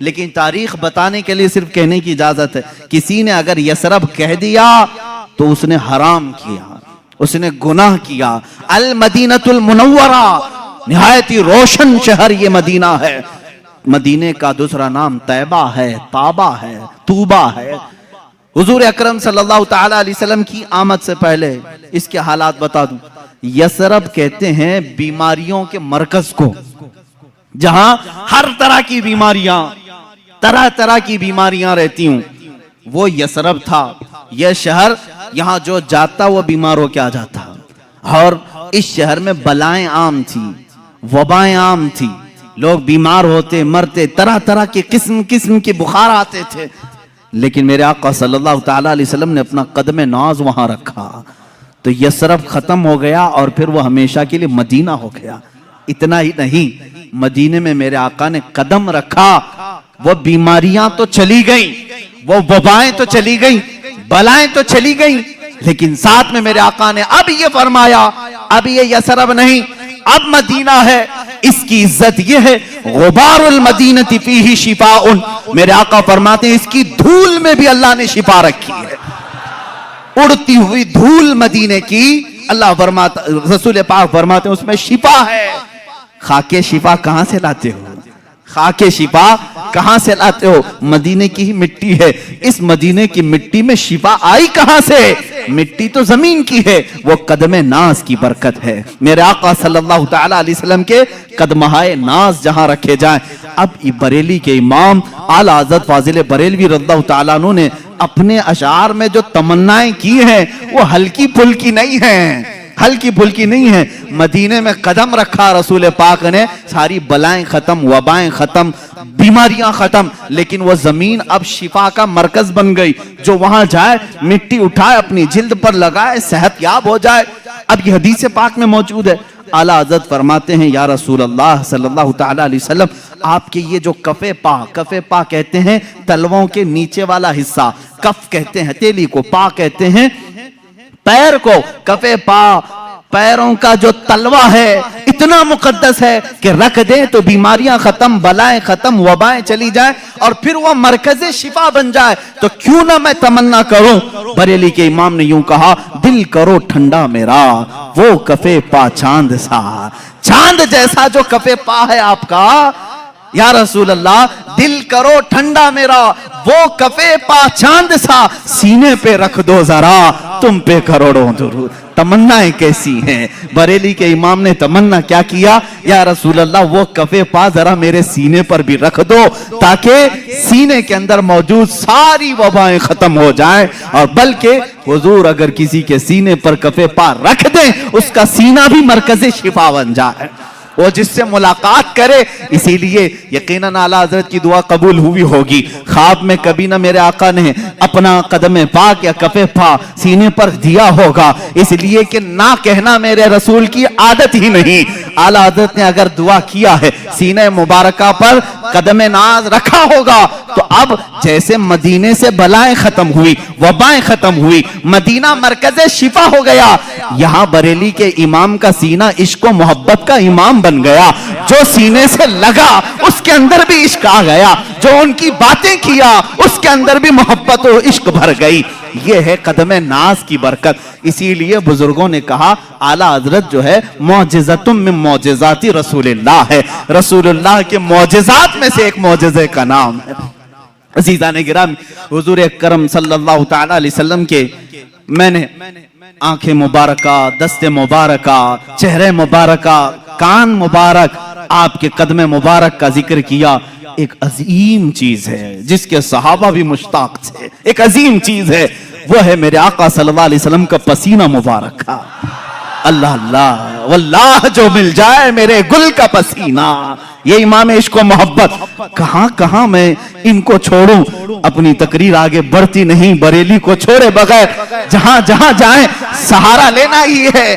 لیکن تاریخ بتانے کے لیے صرف کہنے کی اجازت ہے. کسی نے اگر یسرب کہہ دیا تو اس نے حرام کیا, اس نے گناہ کیا. المدینۃ المنورہ, نہایت ہی روشن شہر یہ مدینہ ہے. مدینے کا دوسرا نام طیبہ ہے, طابہ ہے, طوبہ ہے. حضور اکرم صلی اللہ تعالی علیہ وسلم کی آمد سے پہلے اس کے حالات بتا دوں. یسرب کہتے ہیں بیماریوں کے مرکز کو, جہاں ہر طرح کی بیماریاں, طرح طرح کی بیماریاں رہتی ہوں, وہ یسرب تھا. یہ شہر یہاں جو جاتا وہ بیمار ہو کے آ جاتا. اور اس شہر میں بلائیں عام تھی, وبائیں عام تھی, لوگ بیمار ہوتے, مرتے, طرح طرح کے قسم قسم کے بخار آتے تھے. لیکن میرے آقا صلی اللہ تعالی علیہ وسلم نے اپنا قدم ناز وہاں رکھا تو یسرب ختم ہو گیا اور پھر وہ ہمیشہ کے لیے مدینہ ہو گیا. اتنا ہی نہیں, مدینے میں میرے آقا نے قدم رکھا, وہ بیماریاں تو چلی گئیں, وہ وبائیں تو چلی گئیں, بلائیں تو چلی گئیں, لیکن ساتھ میں میرے آقا نے اب یہ فرمایا, اب یہ یسرب نہیں, اب مدینہ ہے. اس کی عزت یہ ہے, غبار المدینہ فیہ شفاء. میرے آقا فرماتے ہیں اس کی دھول میں بھی اللہ نے شفا رکھی ہے. اڑتی ہوئی دھول مدینے کی اللہ فرماتا, رسول پاک فرماتے ہیں اس میں شفا ہے. خاک شفا کہاں سے لاتے ہو, خاک شفا کہاں سے لاتے ہو؟ مدینے کی ہی مٹی ہے. اس مدینے کی مٹی میں شفا آئی کہاں سے؟ مٹی تو زمین کی ہے, وہ قدم ناز کی برکت ہے. میرے آقا صلی اللہ تعالی علیہ وسلم کے قدمہائے ناز جہاں رکھے جائیں. اب بریلی کے امام اعلی حضرت فاضل بریلوی رضی اللہ تعالیٰ عنہ نے اپنے اشعار میں جو تمنائیں کی ہیں وہ ہلکی پھلکی نہیں ہیں, ہلکی پھلکی نہیں ہے. مدینے میں قدم رکھا رسول پاک نے, ساری بلائیں ختم, وبائیں ختم, بیماریاں ختم. لیکن وہ زمین اب شفا کا مرکز بن گئی. جو وہاں جائے, مٹی اٹھائے, اپنی جلد پر لگائے, صحت یاب ہو جائے. اب یہ حدیث پاک میں موجود ہے. اعلیٰ حضرت فرماتے ہیں یا رسول اللہ صلی اللہ تعالی علیہ وسلم, آپ کے یہ جو کفے پا کہتے ہیں تلووں کے نیچے والا حصہ, کف کہتے ہیں ہتھیلی کو, پا کہتے ہیں پیر کو, کفے پا, پیروں کا جو تلوہ ہے اتنا مقدس ہے کہ رکھ دیں تو بیماریاں ختم, بلائیں ختم, وبائیں چلی جائیں اور پھر وہ مرکز شفا بن جائے. تو کیوں نہ میں تمنا کروں. بریلی کے امام نے یوں کہا, دل کرو ٹھنڈا میرا وہ کفے پا چاند سا. چاند جیسا جو کفے پا ہے آپ کا, یا رسول اللہ دل کرو ٹھنڈا میرا وہ کفے پا چاند سا, سینے پہ رکھ دو ذرا تم پہ کروڑوں درود. تمنائیں کیسی ہیں. بریلی کے امام نے تمنا کیا کیا, یا رسول اللہ وہ کفے پا ذرا میرے سینے پر بھی رکھ دو تاکہ سینے کے اندر موجود ساری وبائیں ختم ہو جائیں. اور بلکہ حضور اگر کسی کے سینے پر کفے پا رکھ دیں اس کا سینہ بھی مرکز شفا بن جائے, وہ جس سے ملاقات کرے. اسی لیے یقیناً اعلیٰ حضرت کی دعا قبول ہوئی ہوگی. خواب میں کبھی نہ میرے آقا نے اپنا قدم پاک یا کفے پا سینے پر دیا ہوگا, اس لیے کہ نہ کہنا میرے رسول کی عادت ہی نہیں. اعلیٰ حضرت نے اگر دعا کیا ہے سینہ مبارکہ پر قدم ناز رکھا ہوگا تو اب جیسے مدینے سے بلائیں ختم ہوئی, وبائیں ختم ہوئی, مدینہ مرکز شفا ہو گیا, یہاں بریلی کے امام کا سینہ عشق و محبت کا امام بن گیا. جو سینے سے لگا اس کے اندر بھی عشق آ گیا, جو ان کی باتیں کیا اس کے اندر بھی محبت و عشق بھر گئی. یہ ہے قدم ناز کی برکت. اسی لیے بزرگوں نے کہا اعلیٰ حضرت جو ہے معجزۃ من معجزات رسول اللہ ہے, رسول اللہ کے معجزات میں سے ایک معجزے کا نام ہے. عزیزان گرامی, حضور اکرم صلی اللہ تعالی علیہ وسلم کے میں نے آنکھیں مبارکہ, دست مبارکہ, چہرے مبارکہ, کان مبارک, آپ کے قدم مبارک کا ذکر کیا. ایک عظیم چیز ہے جس کے صحابہ بھی مشتاق تھے, ایک عظیم چیز ہے, وہ ہے میرے آقا صلی اللہ علیہ وسلم کا پسینہ مبارک کا. اللہ اللہ واللہ جو مل جائے میرے گل کا پسینہ. یہ امام عشق و محبت, کہاں کہاں میں ان کو چھوڑوں, اپنی تقریر آگے بڑھتی نہیں. بریلی کو چھوڑے بغیر جہاں جہاں جائیں سہارا لینا ہی ہے.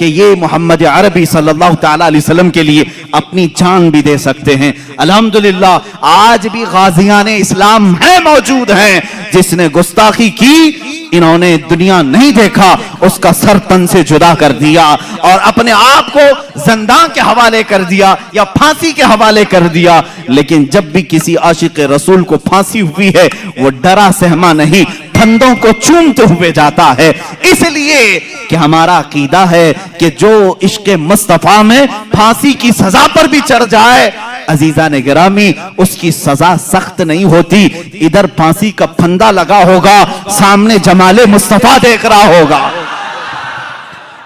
کہ یہ محمد عربی صلی اللہ تعالی علیہ وسلم کے لیے اپنی جان بھی دے سکتے ہیں۔ الحمدللہ آج بھی غازیان اسلام ہیں، موجود ہیں، جس نے گستاخی کی انہوں نے دنیا نہیں دیکھا، اس کا سر تن سے جدا کر دیا اور اپنے آپ کو زندان کے حوالے کر دیا یا پھانسی کے حوالے کر دیا۔ لیکن جب بھی کسی عاشق رسول کو پھانسی ہوئی ہے وہ ڈرا سہما نہیں، پھندوں کو چومتے ہوئے جاتا ہے، اس لیے کہ ہمارا عقیدہ ہے کہ جو عشق مصطفیٰ میں پھانسی کی سزا پر بھی چڑھ جائے عزیزان گرامی اس کی سزا سخت نہیں ہوتی۔ ادھر پھانسی کا پھندا لگا ہوگا، سامنے جمال مصطفیٰ دیکھ رہا ہوگا۔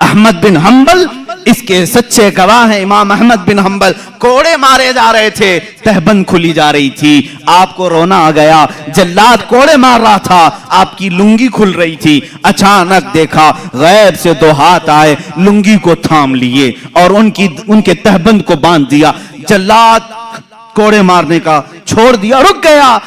احمد بن حنبل اس کے سچے گواہ ہیں۔ امام احمد بن حنبل کوڑے مارے جا رہے تھے، تہبند کھلی جا رہی تھی، آپ کو رونا آ گیا، جلاد کوڑے مار رہا تھا، آپ کی لنگی کھل رہی تھی، اچانک دیکھا غیب سے دو ہاتھ آئے، لنگی کو تھام لیے اور ان کے تہبند کو باندھ دیا۔ جلاد کوڑے مارنے کا چھوڑ دیا، رک گیا،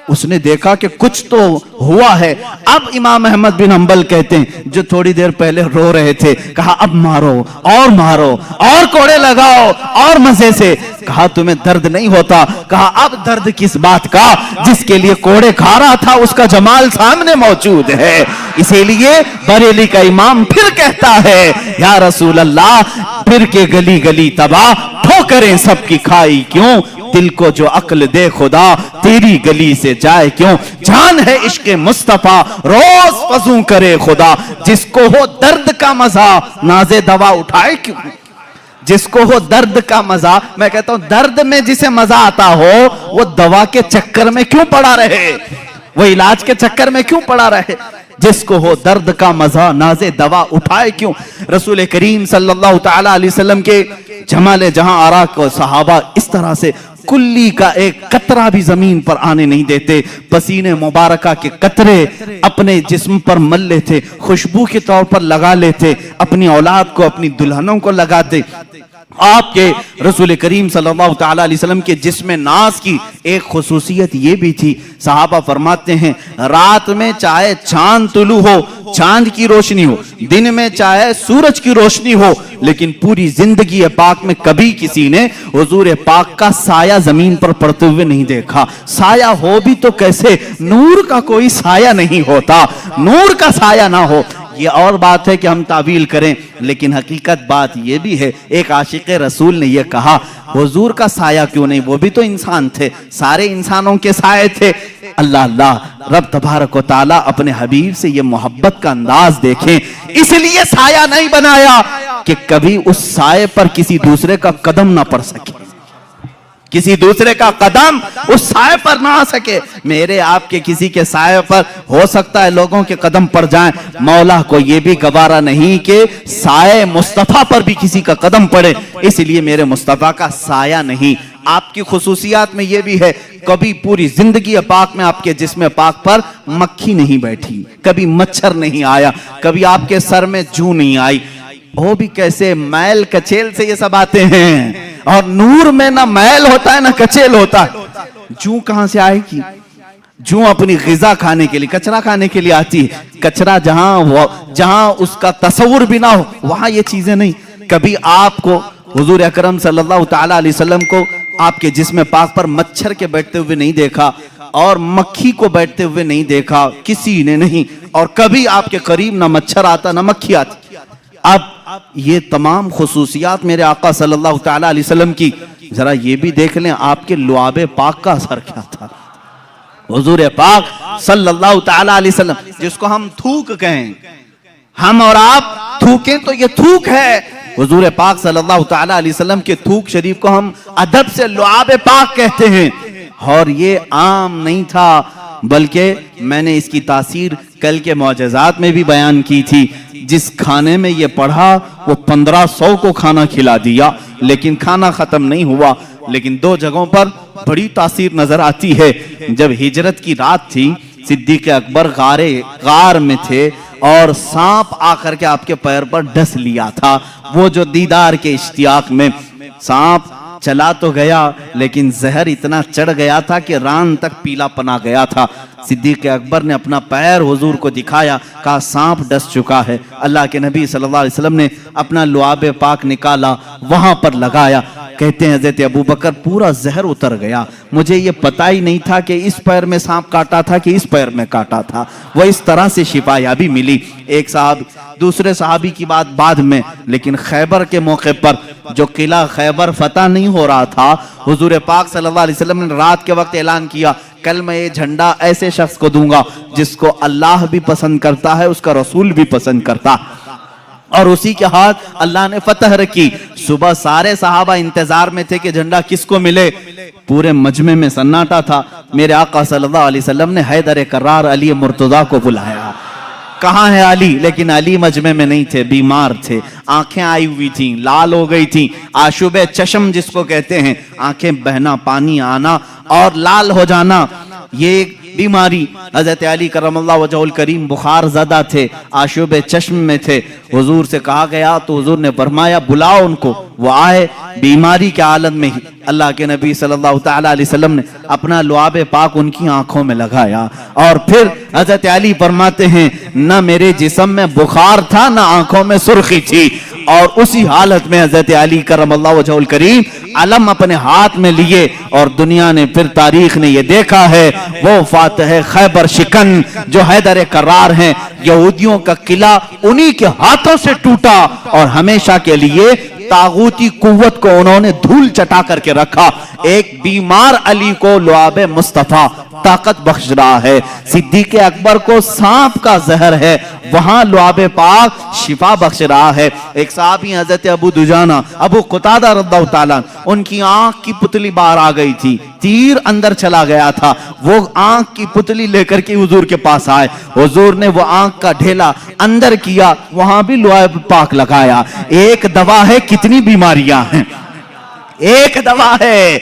اس نے دیکھا کہ کچھ تو ہوا ہے۔ اب امام احمد بن حنبل کہتے ہیں جو تھوڑی دیر پہلے رو رہے تھے، کہا اب مارو اور کوڑے لگاؤ اور مزے سے۔ کہا تمہیں درد نہیں ہوتا؟ کہا اب درد کس بات کا، جس کے لیے کوڑے کھا رہا تھا اس کا جمال سامنے موجود ہے۔ اسی لیے بریلی کا امام پھر کہتا ہے یا رسول اللہ پھر کے گلی گلی تباہ، ٹھوکریں سب کی کھائی کیوں، دل کو جو عقل دے خدا تیری گلی سے جائے کیوں، جان ہے عشق مصطفیٰ روز فضوں کرے خدا، جس کو ہو درد کا مزہ ناز دوا اٹھائے کیوں، جس کو ہو درد کا مزہ، میں کہتا ہوں درد میں جسے مزہ آتا ہو وہ دوا کے چکر میں کیوں پڑا رہے، وہ علاج کے چکر میں کیوں پڑا رہے، جس کو ہو درد کا مزہ ناز دوا اٹھائے کیوں۔ رسول کریم صلی اللہ تعالی علیہ وسلم کے جمال جہاں آرا کو صحابہ اس طرح سے کلی کا ایک قطرہ بھی زمین پر آنے نہیں دیتے، پسینے مبارکہ کے قطرے اپنے جسم پر مل لیتے، خوشبو کے طور پر لگا لیتے، اپنی اولاد کو اپنی دلہنوں کو لگاتے۔ آپ کے رسول کریم صلی اللہ تعالی علیہ وسلم کے جسم ناز کی ایک خصوصیت یہ بھی تھی، صحابہ فرماتے ہیں رات میں چاہے چاند طلوع ہو، چاند کی روشنی ہو، دن میں چاہے سورج کی روشنی ہو، لیکن پوری زندگی پاک میں کبھی کسی نے حضور پاک کا سایہ زمین پر پڑتے ہوئے نہیں دیکھا۔ سایہ ہو بھی تو کیسے، نور کا کوئی سایہ نہیں ہوتا، نور کا سایہ نہ ہو۔ یہ اور بات ہے کہ ہم تعویل کریں، لیکن حقیقت بات یہ بھی ہے، ایک عاشق رسول نے یہ کہا حضور کا سایہ کیوں نہیں، وہ بھی تو انسان تھے، سارے انسانوں کے سائے تھے۔ اللہ اللہ رب تبارک و تعالیٰ اپنے حبیب سے یہ محبت کا انداز دیکھیں، اس لیے سایہ نہیں بنایا کہ کبھی اس سائے پر کسی دوسرے کا قدم نہ پڑ سکے، کسی دوسرے کا قدم اس سائے پر نہ آ سکے۔ میرے آپ کے کسی کے سائے پر ہو سکتا ہے لوگوں کے قدم پڑ جائیں، مولا کو یہ بھی گوارا نہیں کہ سائے مصطفیٰ پر بھی کسی کا قدم پڑے، اس لیے میرے مصطفیٰ کا سایہ نہیں۔ آپ کی خصوصیات میں یہ بھی ہے کبھی پوری زندگی پاک میں آپ کے جسم پاک پر مکھی نہیں بیٹھی، کبھی مچھر نہیں آیا، کبھی آپ کے سر میں جوں نہیں آئی۔ وہ بھی کیسے میل کچیل سے یہ سب آتے ہیں، اور نور میں نہ میل ہوتا ہے نہ کچیل ہوتا ہے، جوں کہاں سے آئے گی، جوں اپنی غذا کھانے کے لیے، کچرا کھانے کے لیے آتی ہے، کچرا جہاں اس کا تصور بھی نہ ہو وہاں یہ چیزیں نہیں۔ کبھی آپ کو حضور اکرم صلی اللہ تعالی علیہ وسلم کو آپ کے جسم پاک پر مچھر کے بیٹھتے ہوئے نہیں دیکھا اور مکھی کو بیٹھتے ہوئے نہیں دیکھا، کسی نے نہیں، اور کبھی آپ کے قریب نہ مچھر آتا نہ مکھی آتی۔ اب یہ تمام خصوصیات میرے آقا صلی اللہ تعالی علیہ وسلم کی، ذرا یہ بھی دیکھ لیں آپ کے لعاب پاک کا اثر کیا تھا۔ حضور پاک صلی اللہ تعالی علیہ وسلم جس کو ہم تھوک کہیں، ہم اور آپ تھوکیں تو یہ تھوک ہے، حضور پاک صلی اللہ تعالی علیہ وسلم کے تھوک شریف کو ہم ادب سے لعاب پاک کہتے ہیں، اور یہ عام نہیں تھا بلکہ میں نے اس کی تاثیر کل کے معجزات میں بھی بیان کی تھی۔ جس کھانے میں یہ پڑھا وہ 1500 کو کھانا کھلا دیا، لیکن کھانا ختم نہیں ہوا۔ لیکن دو جگہوں پر بڑی تاثیر نظر آتی ہے۔ جب ہجرت کی رات تھی، صدیق اکبر غار میں تھے اور سانپ آ کر کے آپ کے پیر پر ڈس لیا تھا، وہ جو دیدار کے اشتیاق میں سانپ چلا تو گیا لیکن زہر اتنا چڑھ گیا تھا کہ ران تک پیلا پنا گیا تھا۔ صدیق اکبر نے اپنا پیر حضور کو دکھایا، کہا سانپ ڈس چکا ہے۔ اللہ کے نبی صلی اللہ علیہ وسلم نے اپنا لعاب پاک نکالا، وہاں پر لگایا۔ کہتے ہیں حضرت ابوبکر پورا زہر اتر گیا، مجھے یہ پتا ہی نہیں تھا کہ اس پیر میں سانپ کاٹا تھا کہ اس پیر میں کاٹا تھا۔ وہ اس طرح سے شفا یابی ملی۔ ایک صحابی، دوسرے صحابی کی بات بعد میں، لیکن خیبر کے موقع پر جو قلعہ خیبر فتح نہیں ہو رہا تھا، حضور پاک صلی اللہ علیہ وسلم نے رات کے وقت اعلان کیا، کل میں یہ جھنڈا ایسے شخص کو دوں گا جس کو اللہ بھی پسند کرتا ہے، اس کا رسول بھی پسند کرتا، اور اسی کے ہاتھ اللہ نے فتح رکھی۔ صبح سارے صحابہ انتظار میں تھے کہ جھنڈا کس کو ملے، پورے مجمع میں سناٹا تھا۔ میرے آقا صلی اللہ علیہ وسلم نے حیدر کرار علی مرتضیٰ کو بلایا، کہاں ہے علی؟ لیکن علی مجمع میں نہیں تھے، بیمار تھے، آنکھیں آئی ہوئی تھیں، لال ہو گئی تھیں، آشوب چشم جس کو کہتے ہیں، آنکھیں بہنا، پانی آنا اور لال ہو جانا، یہ بیماری۔ حضرت علی کرم اللہ وجہ الکریم بخار زدہ تھے، آشوب چشم میں تھے۔ حضور سے کہا گیا تو حضور نے فرمایا بلاؤ ان کو، وہ آئے۔ بیماری کے حالت میں ہی اللہ کے نبی صلی اللہ تعالی علیہ وسلم نے اپنا لعاب پاک ان کی آنکھوں میں لگایا، اور پھر حضرت علی فرماتے ہیں نہ میرے جسم میں بخار تھا نہ آنکھوں میں سرخی تھی، اور اسی حالت میں حضرت علی کرم اللہ وجہ الکریم علم اپنے ہاتھ میں لیے، اور دنیا نے پھر تاریخ نے یہ دیکھا ہے وہ فاتح خیبر شکن جو حیدر کرار ہیں، یہودیوں کا قلعہ انہی کے ہاتھوں سے ٹوٹا، اور ہمیشہ کے لیے طاغوتی قوت کو انہوں نے دھول چٹا کر کے رکھا۔ ایک بیمار علی کو لعاب مصطفیٰ طاقت بخش رہا ہے، صدیق اکبر کو سانپ کا زہر ہے، وہاں لعاب پاک شفا بخش رہا ہے۔ ایک صحابی حضرت ابو دجانہ ابو قتادہ رضی اللہ تعالیٰ، ان کی آنکھ کی پتلی باہر آ گئی تھی، تیر اندر چلا گیا تھا، وہ آنکھ کی پتلی لے کر کے حضور کے پاس آئے، حضور نے وہ آنکھ کا ڈھیلا اندر کیا، وہاں بھی لعاب پاک لگایا۔ ایک دوا ہے کتنی بیماریاں ہیں، ایک دوا ہے،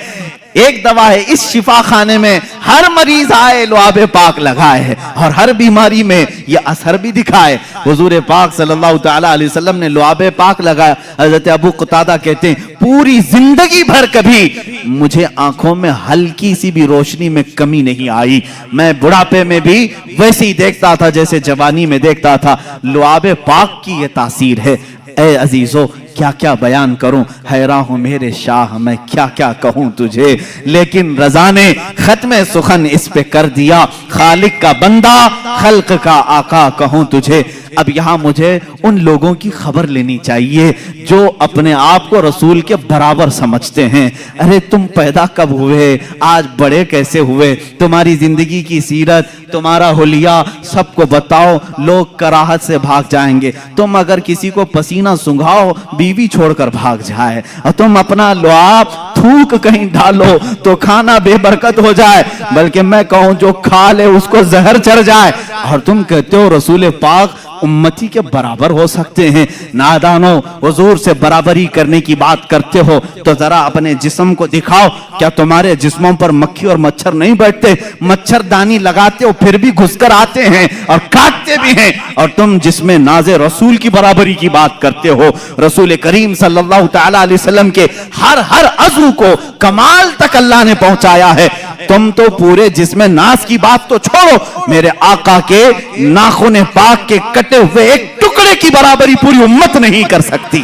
ایک دوا ہے۔ اس شفا خانے میں ہر مریض آئے لعاب پاک لگائے، اور ہر بیماری میں یہ اثر بھی دکھائے۔ حضور پاک صلی اللہ تعالی علیہ وسلم نے لعاب پاک لگایا۔ حضرت ابو قتادہ کہتے ہیں پوری زندگی بھر کبھی مجھے آنکھوں میں ہلکی سی بھی روشنی میں کمی نہیں آئی، میں بڑھاپے میں بھی ویسے ہی دیکھتا تھا جیسے جوانی میں دیکھتا تھا۔ لعاب پاک کی یہ تاثیر ہے۔ اے عزیزو کیا کیا بیان کروں، حیران ہوں میرے شاہ میں کیا کیا کہوں تجھے، لیکن رضا نے ختم سخن اس پہ کر دیا، خالق کا بندہ خلق کا آقا کہوں تجھے۔ اب یہاں مجھے ان لوگوں کی خبر لینی چاہیے جو اپنے آپ کو رسول کے برابر سمجھتے ہیں۔ ارے تم پیدا کب ہوئے، آج بڑے کیسے ہوئے، تمہاری زندگی کی سیرت، تمہارا حلیہ سب کو بتاؤ، لوگ کراہت سے بھاگ جائیں گے۔ تم اگر کسی کو پسینہ سنگھاؤ بیوی چھوڑ کر بھاگ جائے، اور تم اپنا لعاب تھوک کہیں ڈالو تو کھانا بے برکت ہو جائے، بلکہ میں کہوں جو کھا لے اس کو زہر چڑھ جائے، اور تم کہتے ہو رسول پاک امتی کے برابر ہو سکتے ہیں۔ نادانو، حضور سے برابری کرنے کی بات کرتے ہو تو ذرا اپنے جسم کو دکھاؤ، کیا تمہارے جسموں پر مکھی اور مچھر نہیں بیٹھتے؟ مچھر دانی لگاتے ہو پھر بھی گھس کر آتے ہیں اور کاٹتے بھی ہیں، اور تم جسم ناز رسول کی برابری کی بات کرتے ہو۔ رسول کریم صلی اللہ تعالی علیہ وسلم کے ہر عضو کو کمال تک اللہ نے پہنچایا ہے، تم تو پورے جسم ناز کی بات تو چھوڑو، میرے آقا کے ناخن پاک کے کٹے ہوئے ایک ٹکڑے کی برابری پوری امت نہیں کر سکتی۔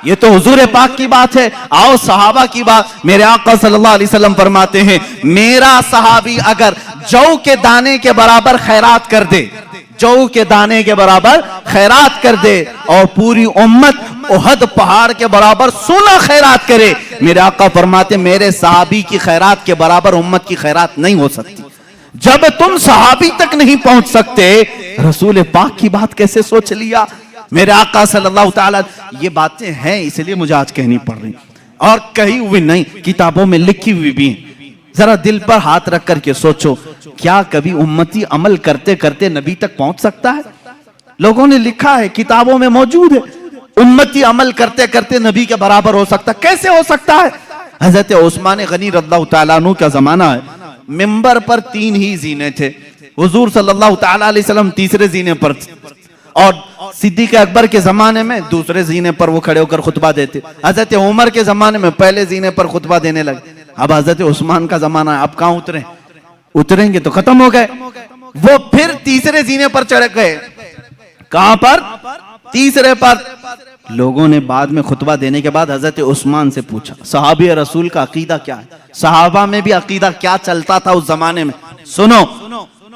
یہ تو حضور پاک کی بات ہے۔ آؤ صحابہ کی بات، میرے آقا صلی اللہ علیہ وسلم فرماتے ہیں میرا صحابی اگر جو کے دانے کے برابر خیرات کر دے، جو کے دانے کے برابر خیرات کر دے، اور پوری امت احد پہاڑ کے برابر سونا خیرات کرے، میرے آقا فرماتے میرے صحابی کی خیرات کے برابر امت کی خیرات نہیں ہو سکتی۔ جب تم صحابی تک نہیں پہنچ سکتے، رسول پاک کی بات کیسے سوچ لیا؟ میرے آقا صلی اللہ تعالیٰ، یہ باتیں ہیں اس لیے مجھے آج کہنی پڑ رہی، اور کہی ہوئی نہیں، کتابوں میں لکھی ہوئی بھی ہیں۔ ذرا دل پر ہاتھ رکھ کر کے سوچو، کیا کبھی امتی عمل کرتے کرتے نبی تک پہنچ سکتا ہے؟ لوگوں نے لکھا ہے، کتابوں میں موجود ہے، امتی عمل کرتے کرتے نبی کے برابر ہو سکتا، کیسے ہو سکتا ہے؟ حضرت عثمان غنی رضی اللہ تعالیٰ عنہ کا زمانہ ہے، ممبر پر 3 ہی زینے تھے، حضور صلی اللہ تعالیٰ علیہ وسلم تیسرے زینے پر تھے، اور صدیق اکبر کے زمانے میں دوسرے زینے پر وہ کھڑے ہو کر خطبہ دیتے، حضرت عمر کے زمانے میں پہلے زینے پر خطبہ دینے لگے، اب حضرت عثمان کا زمانہ ہے، اب کہاں اتریں گے تو ختم ہو گئے، وہ پھر تیسرے زینے پر چڑھ گئے، کہاں پر؟ تیسرے پر۔ لوگوں نے بعد میں خطبہ دینے کے بعد حضرت عثمان سے پوچھا صحابی رسول کا عقیدہ کیا ہے، صحابہ میں بھی عقیدہ کیا چلتا تھا اس زمانے میں، سنو۔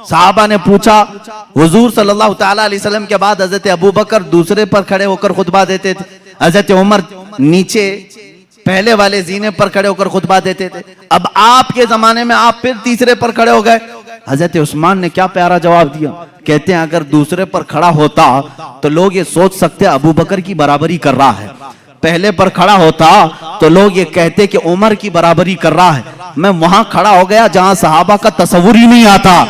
صحابہ نے پوچھا، حضور صلی اللہ تعالیٰ علیہ وسلم کے بعد حضرت ابوبکر دوسرے پر کھڑے ہو کر خطبہ دیتے تھے، حضرت عمر نیچے پہلے والے زینے پر کھڑے ہو کر خطبہ دیتے تھے، اب آپ کے زمانے میں آپ پھر تیسرے پر کھڑے ہو گئے۔ حضرت عثمان نے کیا پیارا جواب دیا، کہتے ہیں اگر دوسرے پر کھڑا ہوتا تو لوگ یہ سوچ سکتے ابوبکر کی برابری کر رہا ہے، پہلے پر کھڑا ہوتا تو لوگ یہ کہتے کہ عمر کی برابری کر رہا ہے، میں وہاں کھڑا ہو گیا جہاں صحابہ کا تصور ہی نہیں آتا،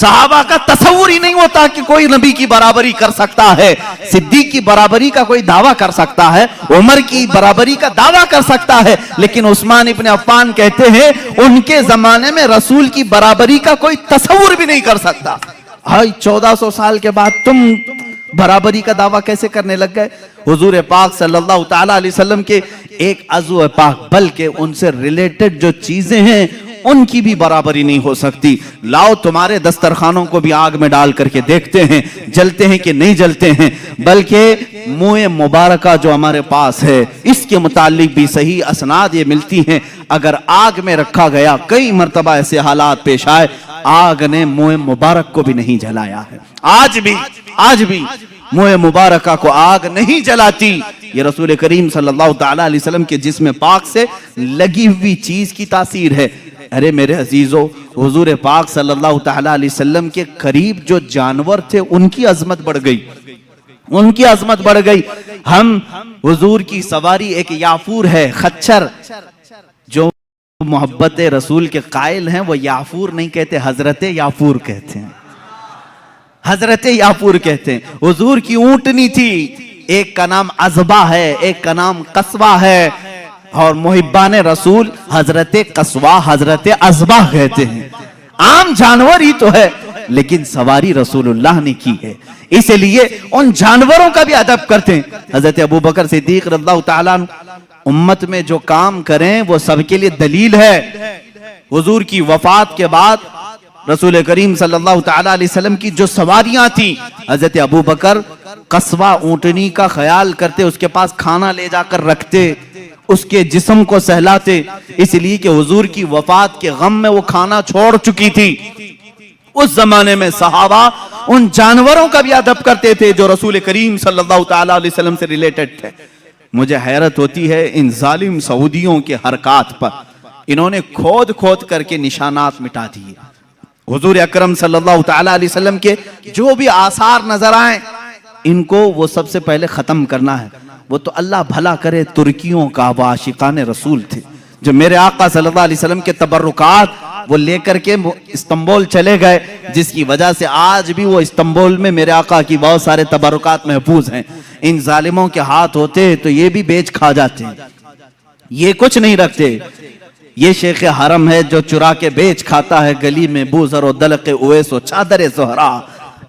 صحابہ کا تصور ہی نہیں ہوتا کہ کوئی نبی کی برابری کر سکتا ہے، صدیق کی برابری کا کوئی دعویٰ کر سکتا ہے، عمر کی برابری کا دعویٰ کر سکتا ہے، لیکن عثمان ابن عفان کہتے ہیں ان کے زمانے میں رسول کی برابری کا کوئی تصور بھی نہیں کر سکتا۔ 1400 سال کے بعد تم برابری کا دعویٰ کیسے کرنے لگ گئے؟ حضور پاک صلی اللہ تعالیٰ علیہ وسلم کے ایک عضو پاک بلکہ ان سے ریلیٹڈ جو چیزیں ہیں ان کی بھی برابری نہیں ہو سکتی۔ لاؤ تمہارے دسترخوانوں کو بھی آگ میں ڈال کر کے دیکھتے ہیں جلتے ہیں کہ نہیں جلتے ہیں، بلکہ منہ مبارکہ جو ہمارے پاس ہے اس کے متعلق بھی صحیح اسناد یہ ملتی ہیں، اگر آگ میں رکھا گیا کئی مرتبہ ایسے حالات پیش آئے آگ نے منہ مبارک کو بھی نہیں جلایا ہے، آج بھی منہ مبارکہ کو آگ نہیں جلاتی، یہ رسول کریم صلی اللہ تعالیٰ علیہ وسلم کے جسم پاک سے لگی ہوئی چیز کی تاثیر ہے۔ ارے میرے عزیزو، حضور پاک صلی اللہ تعالیٰ علیہ وسلم کے قریب جو جانور تھے ان کی عظمت بڑھ گئی، ہم حضور کی سواری ایک یافور ہے، خچر، جو محبت رسول کے قائل ہیں وہ یافور نہیں کہتے، حضرت یافور کہتے ہیں، حضرت یافور کہتے ہیں۔ حضور کی اونٹنی تھی، ایک کا نام عزبہ ہے، ایک کا نام قصوہ ہے، اور محبان رسول حضرت قصوہ حضرت عزبہ کہتے ہیں۔ عام جانور ہی تو ہے لیکن سواری رسول اللہ نے کی ہے، اس لیے ان جانوروں کا بھی ادب کرتے ہیں۔ حضرت ابوبکر صدیق رضی اللہ تعالیٰ عنہ امت میں جو کام کریں وہ سب کے لیے دلیل ہے۔ حضور کی وفات کے بعد رسول کریم صلی اللہ تعالیٰ علیہ وسلم کی جو سواریاں تھیں، حضرت ابوبکر قصوہ اونٹنی کا خیال کرتے، اس کے پاس کھانا لے جا کر رکھتے، اس کے جسم کو سہلاتے، اس لیے کہ حضور کی وفات کے غم میں وہ کھانا چھوڑ چکی تھی۔ اس زمانے میں صحابہ ان جانوروں کا بھی ادب کرتے تھے جو رسول کریم صلی اللہ تعالیٰ علیہ وسلم سے ریلیٹڈ تھے۔ مجھے حیرت ہوتی ہے ان ظالم سعودیوں کے حرکات پر، انہوں نے کھود کر کے نشانات مٹا دیے۔ حضور اکرم صلی اللہ تعالیٰ علیہ وسلم کے جو بھی آثار نظر آئیں ان کو وہ سب سے پہلے ختم کرنا ہے۔ وہ تو اللہ بھلا کرے ترکیوں کا وہ عاشقان رسول تھے جو میرے آقا صلی اللہ علیہ وسلم کے تبرکات وہ لے کر کے استنبول چلے گئے، جس کی وجہ سے آج بھی وہ استنبول میں میرے آقا کی بہت سارے تبرکات محفوظ ہیں۔ ان ظالموں کے ہاتھ ہوتے تو یہ بھی بیچ کھا جاتے ہیں، یہ کچھ نہیں رکھتے۔ یہ شیخ حرم ہے جو چرا کے بیچ کھاتا ہے، گلی میں بوزر و دلق اویس و چادر زہرا۔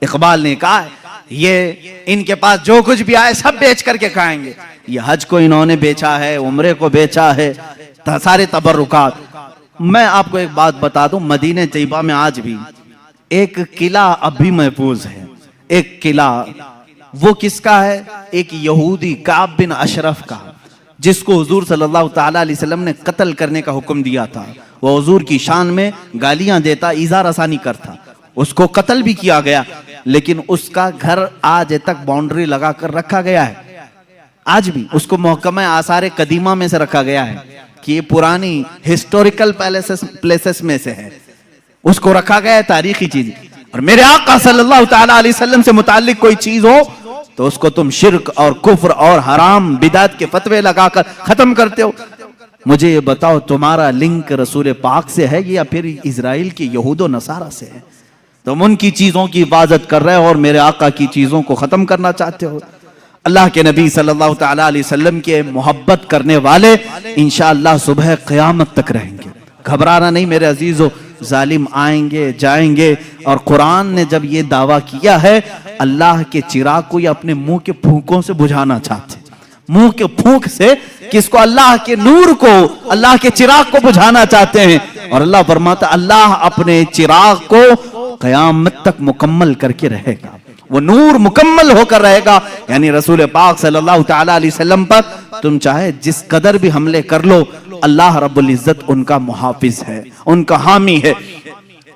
اقبال نے کہا ہے یہ ان کے پاس جو کچھ بھی آئے سب بیچ کر کے کھائیں گے۔ یہ حج کو انہوں نے بیچا ہے، عمرے کو بیچا ہے، سارے تبرکات۔ میں آپ کو ایک بات بتا دوں، مدینہ طیبہ میں آج بھی ایک قلعہ اب بھی محفوظ ہے، ایک قلعہ، وہ کس کا ہے؟ ایک یہودی کعب بن اشرف کا، جس کو حضور صلی اللہ تعالیٰ علیہ وسلم نے قتل کرنے کا حکم دیا تھا۔ وہ حضور کی شان میں گالیاں دیتا، ایذا رسانی کرتا، اس کو قتل بھی کیا گیا، لیکن اس کا گھر آج تک باؤنڈری لگا کر رکھا گیا ہے، آج بھی اس کو محکمہ آثار قدیمہ میں سے رکھا گیا ہے کہ یہ پرانی ہسٹوریکل پلیسز میں سے ہے، اس کو رکھا گیا ہے، تاریخی چیز۔ اور میرے آقا صلی اللہ تعالیٰ علیہ وسلم سے متعلق کوئی چیز ہو تو اس کو تم شرک اور کفر اور حرام بدعت کے فتوے لگا کر ختم کرتے ہو۔ مجھے یہ بتاؤ تمہارا لنک رسول پاک سے ہے یا پھر اسرائیل کی یہود و نصارہ سے ہے؟ تم ان کی چیزوں کی حفاظت کر رہے ہو اور میرے آقا کی چیزوں کو ختم کرنا چاہتے ہو۔ اللہ کے نبی صلی اللہ تعالیٰ علیہ وسلم کے محبت کرنے والے انشاءاللہ صبح قیامت تک رہیں گے، گھبرانا نہیں میرے عزیزو۔ ظالم آئیں گے جائیں گے، اور قرآن نے جب یہ دعویٰ کیا ہے اللہ کے چراغ کو یہ اپنے منہ کے پھونکوں سے بجھانا چاہتے، منہ کے پھونک سے کس کو؟ اللہ کے نور کو، اللہ کے چراغ کو بجھانا چاہتے ہیں، اور اللہ فرماتا اللہ اپنے چراغ کو قیامت تک مکمل کر کے رہے گا، وہ نور مکمل ہو کر رہے گا۔ یعنی رسول پاک صلی اللہ تعالیٰ علیہ وسلم پر تم چاہے جس قدر بھی حملے کر لو، اللہ رب العزت ان کا محافظ ہے، ان کا حامی ہے۔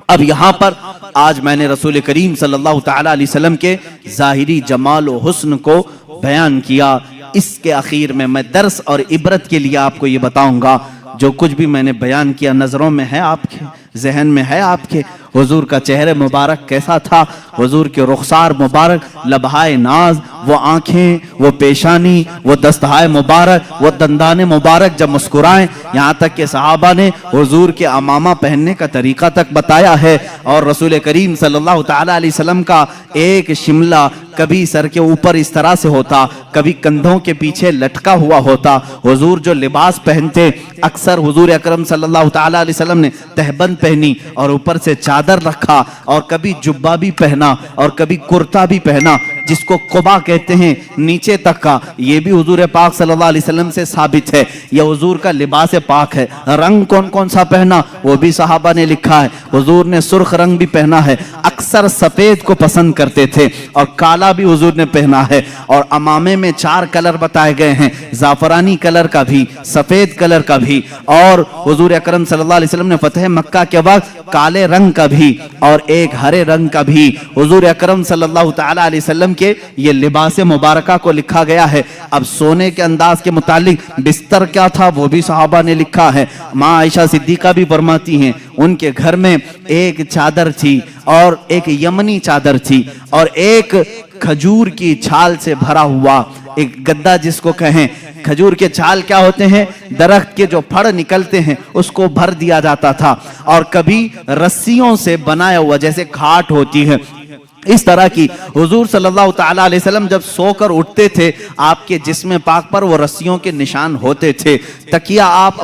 اب یہاں پر آج میں نے رسول کریم صلی اللہ تعالیٰ علیہ وسلم کے ظاہری جمال و حسن کو بیان کیا۔ اس کے اخیر میں درس اور عبرت کے لیے آپ کو یہ بتاؤں گا، جو کچھ بھی میں نے بیان کیا نظروں میں ہے آپ کے، ذہن میں ہے آپ کے، حضور کا چہرہ مبارک کیسا تھا، حضور کے رخسار مبارک، لبہائے ناز، وہ آنکھیں، وہ پیشانی، وہ دستہائے مبارک، وہ دندان مبارک جب مسکرائیں، یہاں تک کہ صحابہ نے حضور کے امامہ پہننے کا طریقہ تک بتایا ہے، اور رسول کریم صلی اللہ تعالیٰ علیہ وسلم کا ایک شملہ کبھی سر کے اوپر اس طرح سے ہوتا، کبھی کندھوں کے پیچھے لٹکا ہوا ہوتا۔ حضور جو لباس پہنتے، اکثر حضور اکرم صلی اللہ تعالیٰ علیہ وسلم نے تہبند پہنی اور اوپر سے چادر رکھا، اور کبھی جبہ بھی پہنا اور کبھی کرتا بھی پہنا، جس کو قبا کہتے ہیں، نیچے تک کا، یہ بھی حضور پاک صلی اللہ علیہ وسلم سے ثابت ہے، یہ حضور کا لباس پاک ہے۔ رنگ کون کون سا پہنا وہ بھی صحابہ نے لکھا ہے، حضور نے سرخ رنگ بھی پہنا ہے، اکثر سفید کو پسند کرتے تھے، اور کالا بھی حضور نے پہنا ہے، اور امامے میں 4 کلر بتائے گئے ہیں، زعفرانی کلر کا بھی، سفید کلر کا بھی، اور حضور اکرم صلی اللہ علیہ وسلم نے فتح مکہ کے وقت کالے رنگ کا بھی اور ایک ہرے رنگ کا بھی حضور اکرم صلی اللہ تعالیٰ علیہ وسلم کے یہ لباس مبارکہ کو لکھا گیا ہے۔ اب سونے کے انداز کے متعلق بستر کیا تھا وہ بھی صحابہ نے لکھا ہے۔ ماں عائشہ صدیقہ بھی فرماتی ہیں ان کے گھر میں ایک چادر تھی، اور ایک یمنی چادر تھی، اور ایک کھجور کی چھال سے بھرا ہوا ایک گدا، جس کو کہیں کھجور کے چھال کیا ہوتے ہیں؟ درخت کے جو پھڑ نکلتے ہیں اس کو بھر دیا جاتا تھا، اور کبھی رسیوں سے بنایا ہوا جیسے کھاٹ ہوتی ہے، اس طرح کی حضور صلی اللہ تعالیٰ علیہ وسلم جب سو کر اٹھتے تھے آپ کے جسم پاک پر وہ رسیوں کے نشان ہوتے تھے۔ تکیہ آپ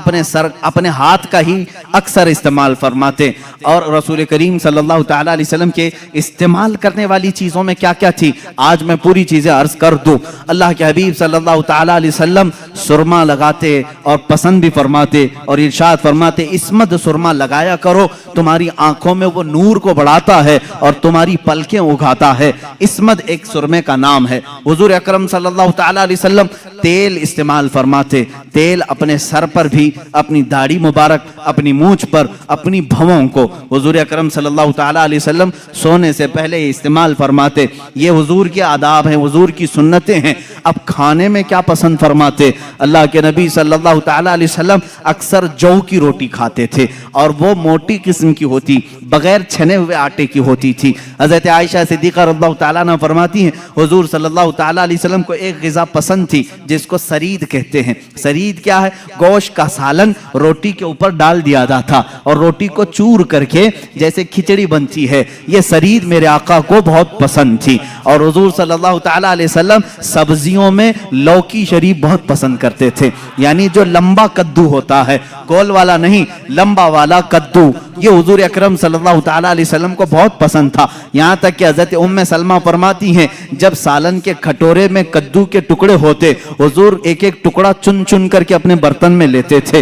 اپنے ہاتھ کا ہی اکثر استعمال فرماتے، اور رسول کریم صلی اللہ تعالیٰ علیہ وسلم کے استعمال کرنے والی چیزوں میں کیا کیا تھی آج میں پوری چیزیں عرض کر دوں۔ اللہ کے حبیب صلی اللہ تعالیٰ علیہ وسلم سرما لگاتے اور پسند بھی فرماتے، اور ارشاد فرماتے اسمد سرما لگایا کرو، تمہاری آنکھوں میں وہ نور کو بڑھاتا ہے اور تمہاری پلکیں اگاتا ہے۔ اسمد ایک سرمے کا نام ہے۔ حضور اکرم صلی اللہ تعالیٰ علیہ وسلم تیل استعمال فرماتے، تیل اپنے سر پر بھی، اپنی داڑھی مبارک، اپنی مونچھ پر، اپنی بھووں کو حضور اکرم صلی اللہ تعالیٰ علیہ وسلم سونے سے پہلے استعمال فرماتے۔ یہ حضور کے آداب ہیں، حضور کی سنتیں ہیں۔ اب کھانے میں کیا پسند فرماتے؟ اللہ کے نبی صلی اللہ تعالیٰ علیہ وسلم اکثر جو کی روٹی کھاتے تھے، اور وہ موٹی قسم کی ہوتی، بغیر چھنے ہوئے آٹے کی ہوتی تھی۔ حضرت عائشہ صدیقہ رضی اللہ تعالیٰ عنہ فرماتی ہیں حضور صلی اللہ تعالیٰ علیہ وسلم کو ایک غذا پسند تھی جس کو سرید کہتے ہیں۔ سرید کیا ہے؟ گوشت کا سالن روٹی کے اوپر ڈال دیا جاتا تھا، اور روٹی کو چور کر کے جیسے کھچڑی بنتی ہے، یہ سرید میرے آقا کو بہت پسند تھی۔ اور حضور صلی اللہ تعالیٰ علیہ وسلم سبزیوں میں لوکی شریف بہت پسند کرتے تھے، یعنی جو لمبا کدو ہوتا ہے، گول والا نہیں، لمبا والا کدو، یہ حضور اکرم صلی اللہ تعالیٰ علیہ وسلم کو بہت پسند تھا۔ یہاں تک کہ حضرت ام سلمہ فرماتی ہیں جب سالن کے کھٹورے میں کدو کے ٹکڑے ہوتے، حضور ایک ایک ٹکڑا چن چن کر کے اپنے برتن میں لیتے تھے۔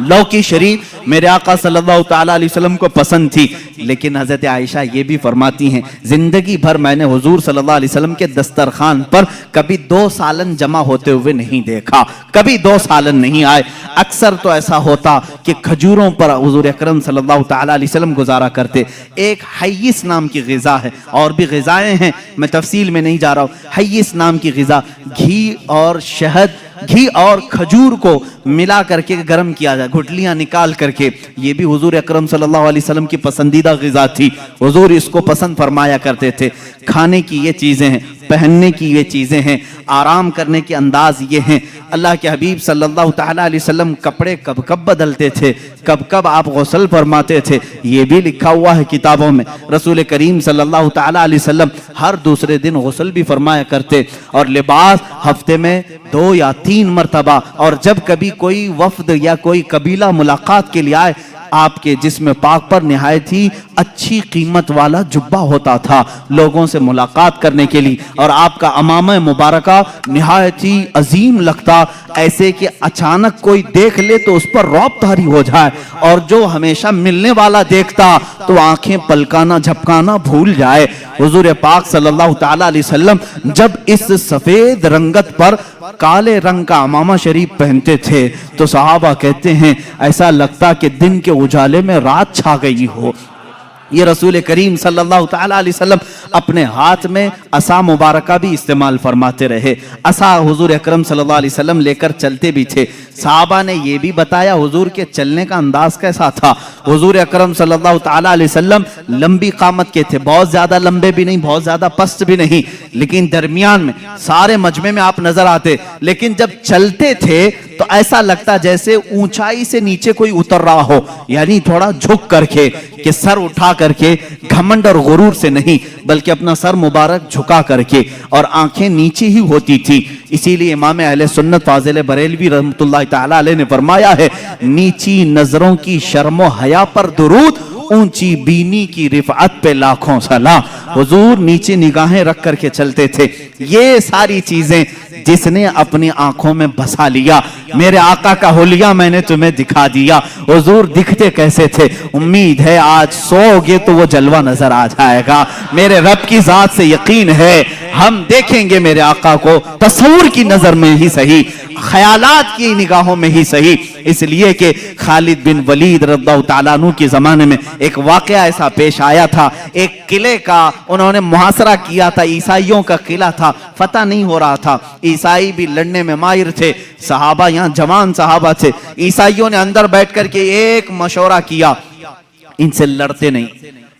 لوکی شریف میرے آقا صلی اللہ تعالیٰ علیہ وسلم کو پسند تھی، لیکن حضرت عائشہ یہ بھی فرماتی ہیں زندگی بھر میں نے حضور صلی اللہ علیہ وسلم کے دسترخوان پر کبھی 2 سالن جمع ہوتے ہوئے نہیں دیکھا، کبھی 2 سالن نہیں آئے۔ اکثر تو ایسا ہوتا کہ کھجوروں پر حضور اکرم صلی اللہ تعالیٰ علیہ وسلم گزارا کرتے۔ ایک حیث نام کی غذا ہے، اور بھی غذائیں ہیں، میں تفصیل میں نہیں جا رہا ہوں۔ حیث نام کی غذا، گھی اور شہد، گھی اور کھجور کو ملا کر کے گرم کیا جائے، گھٹلیاں نکال کر کے، یہ بھی حضور اکرم صلی اللہ علیہ وسلم کی پسندیدہ غذا تھی۔ حضور اس کو پسند فرمایا کرتے تھے۔ کھانے کی یہ چیزیں ہیں، پہننے کی یہ چیزیں ہیں، آرام کرنے کے انداز یہ ہیں۔ اللہ کے حبیب صلی اللہ تعالیٰ علیہ وسلم کپڑے کب کب بدلتے تھے، کب کب آپ غسل فرماتے تھے، یہ بھی لکھا ہوا ہے کتابوں میں۔ رسول کریم صلی اللہ تعالیٰ علیہ وسلم ہر دوسرے دن غسل بھی فرمایا کرتے، اور لباس ہفتے میں 2 یا 3 مرتبہ، اور جب کبھی کوئی وفد یا کوئی قبیلہ ملاقات کے لیے آئے آپ کے جسم پاک پر نہایت ہی اچھی قیمت والا جبہ ہوتا تھا لوگوں سے ملاقات کرنے کے لیے، اور آپ کا امامہ مبارکہ نہایت ہی عظیم لگتا، ایسے کہ اچانک کوئی دیکھ لے تو اس پر رعب طاری ہو جائے، اور جو ہمیشہ ملنے والا دیکھتا تو آنکھیں پلکانا جھپکانا بھول جائے۔ حضور پاک صلی اللہ تعالی علیہ وسلم جب اس سفید رنگت پر کالے رنگ کا امامہ شریف پہنتے تھے تو صحابہ کہتے ہیں ایسا لگتا کہ دن کے اجالے میں رات چھا گئی ہو۔ یہ رسول کریم صلی اللہ تعالی علیہ وسلم اپنے ہاتھ میں عصا مبارکہ بھی استعمال فرماتے رہے، عصا حضور اکرم صلی اللہ علیہ وسلم لے کر چلتے بھی تھے۔ صحابہ نے یہ بھی بتایا حضور کے چلنے کا انداز کیسا تھا۔ حضور اکرم صلی اللہ تعالی علیہ وسلم لمبی قامت کے تھے، بہت زیادہ لمبے بھی نہیں، بہت زیادہ پست بھی نہیں، لیکن درمیان میں سارے مجمع میں آپ نظر آتے، لیکن جب چلتے تھے تو ایسا لگتا جیسے اونچائی سے نیچے کوئی اتر رہا ہو، یعنی تھوڑا جھک کر کے، کہ سر اٹھا کر کے، گھمنڈ اور غرور سے نہیں بلکہ اپنا سر مبارک جھکا کر کے، اور آنکھیں نیچے ہی ہوتی تھی۔ اسی لیے امام اہل سنت فاضل بریلوی رحمۃ اللہ تعالی علیہ نے فرمایا ہے، نیچی نظروں کی شرم و حیا پر درود، اونچی بینی کی رفعت پہ لاکھوں سلام۔ حضور نیچے نگاہیں رکھ کر کے چلتے تھے۔ یہ ساری چیزیں جس نے اپنی آنکھوں میں بسا لیا، میرے آقا کا حلیہ میں نے تمہیں دکھا دیا۔ حضور دکھتے کیسے تھے؟ امید ہے آج سو گے تو وہ جلوہ نظر آ جائے گا، میرے رب کی ذات سے یقین ہے ہم دیکھیں گے میرے آقا کو، تصور کی نظر میں ہی صحیح، خیالات کی نگاہوں میں ہی صحیح۔ اس لیے کہ خالد بن ولید رضی اللہ تعالیٰ عنہ کے زمانے میں ایک واقعہ ایسا پیش آیا تھا، ایک قلعے کا انہوں نے محاصرہ کیا تھا، عیسائیوں کا قلعہ تھا، فتح نہیں ہو رہا تھا، عیسائی بھی لڑنے میں ماہر تھے، صحابہ یہاں جوان صحابہ تھے۔ عیسائیوں نے اندر بیٹھ کر کے ایک مشورہ کیا، ان سے لڑتے نہیں،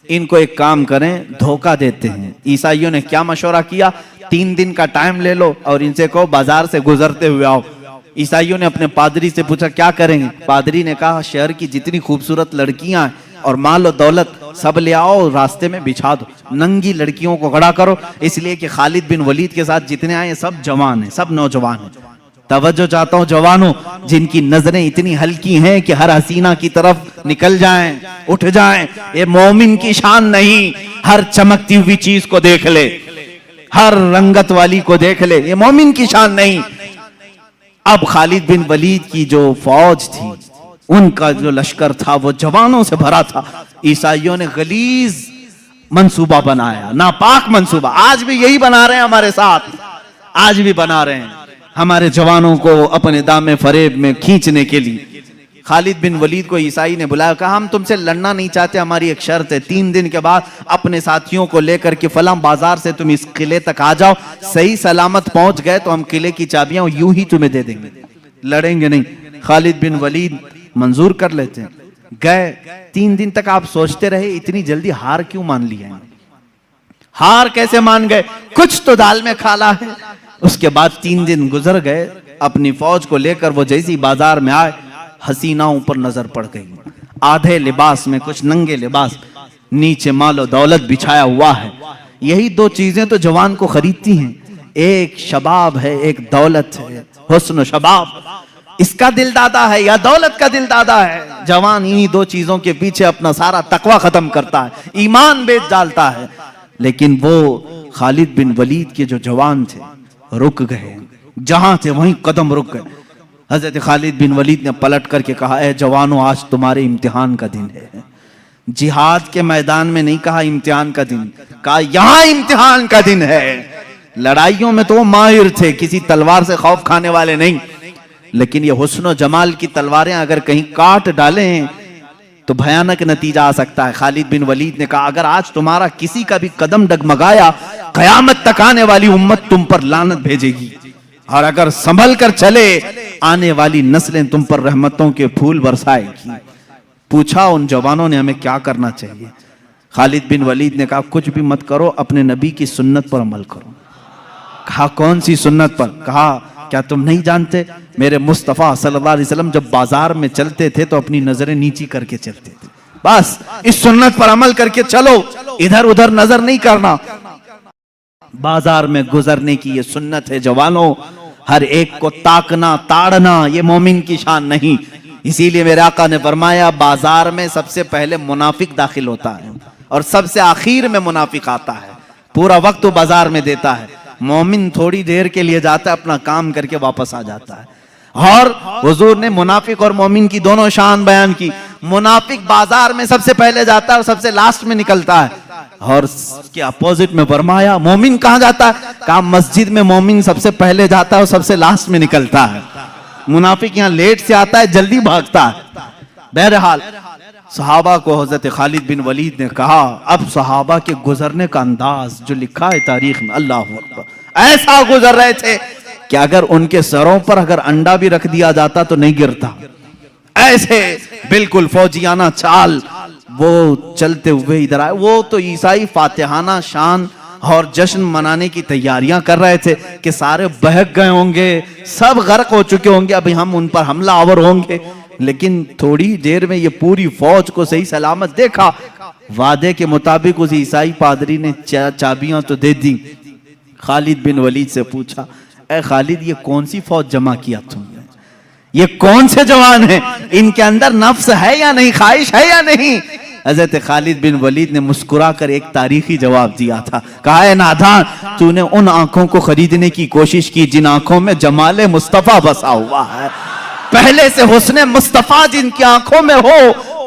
ان کو ایک کام کریں، دھوکہ دیتے ہیں۔ عیسائیوں نے کیا مشورہ کیا؟ 3 دن کا ٹائم لے لو اور ان سے کہو بازار سے گزرتے ہوئے آؤ۔ عیسائیوں نے اپنے پادری سے پوچھا کیا کریں گے؟ پادری نے کہا شہر کی جتنی خوبصورت لڑکیاں ہیں اور مال و دولت سب لے آؤ، راستے میں بچھا دو، ننگی لڑکیوں کو کھڑا کرو، اس لیے کہ خالد بن ولید کے ساتھ جتنے آئے سب جوان ہیں، سب نوجوان ہیں۔ توجہ چاہتا ہوں جوانوں، جن کی نظریں اتنی ہلکی ہیں کہ ہر حسینہ کی طرف نکل جائیں، اٹھ جائیں، یہ مومن کی شان نہیں۔ ہر چمکتی ہوئی چیز کو دیکھ لے، ہر رنگت والی کو دیکھ لے، یہ مومن کی شان نہیں۔ اب خالد بن ولید کی جو فوج تھی، ان کا جو لشکر تھا وہ جوانوں سے بھرا تھا۔ عیسائیوں نے غلیظ منصوبہ بنایا، ناپاک منصوبہ، آج بھی یہی بنا رہے ہیں ہمارے ساتھ، آج بھی بنا رہے ہیں ہمارے جوانوں کو اپنے دام فریب میں کھینچنے کے لیے۔ خالد بن ولید کو عیسائی نے بلایا، کہا ہم تم سے لڑنا نہیں چاہتے، ہماری ایک شرط ہے، 3 دن کے بعد اپنے ساتھیوں کو لے کر کے فلاں بازار سے تم اس قلعے تک آ جاؤ، صحیح سلامت پہنچ گئے تو ہم قلعے کی چابیاں یوں ہی تمہیں دے دیں گے، لڑیں گے نہیں۔ خالد بن ولید منظور کر لیتے ہیں، گئے 3 دن تک آپ سوچتے رہے اتنی جلدی ہار کیوں مان لیا ہے؟ ہار کیسے مان گئے؟ کچھ تو دال میں کھالا ہے۔ اس کے بعد 3 دن گزر گئے، اپنی فوج کو لے کر وہ جیسی بازار میں آئے، حسیناؤں پر نظر پڑ گئی، آدھے لباس میں، کچھ ننگے لباس، نیچے مال و دولت بچھایا ہوا ہے۔ یہی 2 چیزیں تو جوان کو خریدتی ہیں، ایک شباب ہے، ایک دولت ہے، حسن و شباب، اس کا دل دادا ہے یا دولت کا دل دادا ہے؟ جوان انہی 2 چیزوں کے پیچھے اپنا سارا تقوی ختم کرتا ہے، ایمان بیچ ڈالتا ہے۔ لیکن وہ خالد بن ولید کے جو جوان تھے رک گئے، جہاں تھے وہیں قدم رک گئے۔ حضرت خالد بن ولید نے پلٹ کر کے کہا اے جوانوں، آج تمہارے امتحان کا دن ہے۔ جہاد کے میدان میں نہیں کہا امتحان کا دن، کہا یہاں امتحان کا دن ہے۔ لڑائیوں میں تو وہ ماہر تھے، کسی تلوار سے خوف کھانے والے نہیں، لیکن یہ حسن و جمال کی تلواریں اگر کہیں کاٹ ڈالیں تو بھیانک نتیجہ آ سکتا ہے۔ خالد بن ولید نے کہا اگر آج تمہارا کسی کا بھی قدم ڈگمگایا، قیامت تک آنے والی امت تم پر لعنت بھیجے گی، اور اگر سنبھل کر چلے آنے والی نسلیں تم پر رحمتوں کے پھول برسائے گی۔ پوچھا ان جوانوں نے ہمیں کیا کرنا چاہیے؟ خالد بن ولید نے کہا کچھ بھی مت کرو، اپنے نبی کی سنت پر عمل کرو۔ کہا کون سی سنت پر؟ کہا کیا تم نہیں جانتے میرے مصطفیٰ صلی اللہ علیہ وسلم جب بازار میں چلتے تھے تو اپنی نظریں نیچی کر کے چلتے تھے؟ بس اس سنت پر عمل کر کے چلو، ادھر ادھر نظر نہیں کرنا۔ بازار میں گزرنے کی یہ سنت ہے جوانوں، ہر ایک کو تاکنا تاڑنا یہ مومن کی شان نہیں۔ اسی لیے میرے آقا نے فرمایا بازار میں سب سے پہلے منافق داخل ہوتا ہے اور سب سے آخر میں منافق آتا ہے، پورا وقت وہ بازار میں دیتا ہے، مومن تھوڑی دیر کے لیے جاتا ہے، اپنا کام کر کے واپس آ جاتا ہے۔ اور حضور نے منافق اور مومن کی دونوں شان بیان کی، منافق بازار میں سب سے پہلے جاتا ہے اور سب سے لاسٹ میں نکلتا ہے، اور اس کے اپوزٹ میں فرمایا مومن کہاں جاتا ہے؟ کہا مسجد میں مومن سب سے پہلے جاتا ہے اور سب سے لاسٹ میں نکلتا ہے، منافق یہاں لیٹ سے آتا ہے، جلدی بھاگتا ہے۔ بہرحال صحابہ کو حضرت خالد بن ولید نے کہا، اب صحابہ کے گزرنے کا انداز جو لکھا ہے تاریخ میں، اللہ اکبر، ایسا گزر رہے تھے کہ اگر ان کے سروں پر اگر انڈا بھی رکھ دیا جاتا تو نہیں گرتا، ایسے بالکل فوجیانہ چال وہ چلتے ہوئے ادھر آئے۔ وہ تو عیسائی فاتحانہ شان اور جشن منانے کی تیاریاں کر رہے تھے کہ سارے بہک گئے ہوں گے، سب غرق ہو چکے ہوں گے، ابھی ہم ان پر حملہ آور ہوں گے، لیکن تھوڑی دیر میں یہ پوری فوج کو صحیح سلامت دیکھا۔ وعدے کے مطابق اس عیسائی پادری نے چابیاں تو دے دی، خالد بن ولید سے پوچھا، اے خالد یہ کون سی فوج جمع کیا تم نے؟ یہ کون سے جوان ہیں؟ ان کے اندر نفس ہے یا نہیں، خواہش ہے یا نہیں؟ حضرت خالد بن ولید نے مسکرا کر ایک تاریخی جواب دیا تھا، کہا اے نادان، تو نے ان آنکھوں کو خریدنے کی کوشش کی جن آنکھوں میں جمال مصطفیٰ بسا ہوا ہے، پہلے سے حسن مصطفیٰ جن کی آنکھوں میں ہو،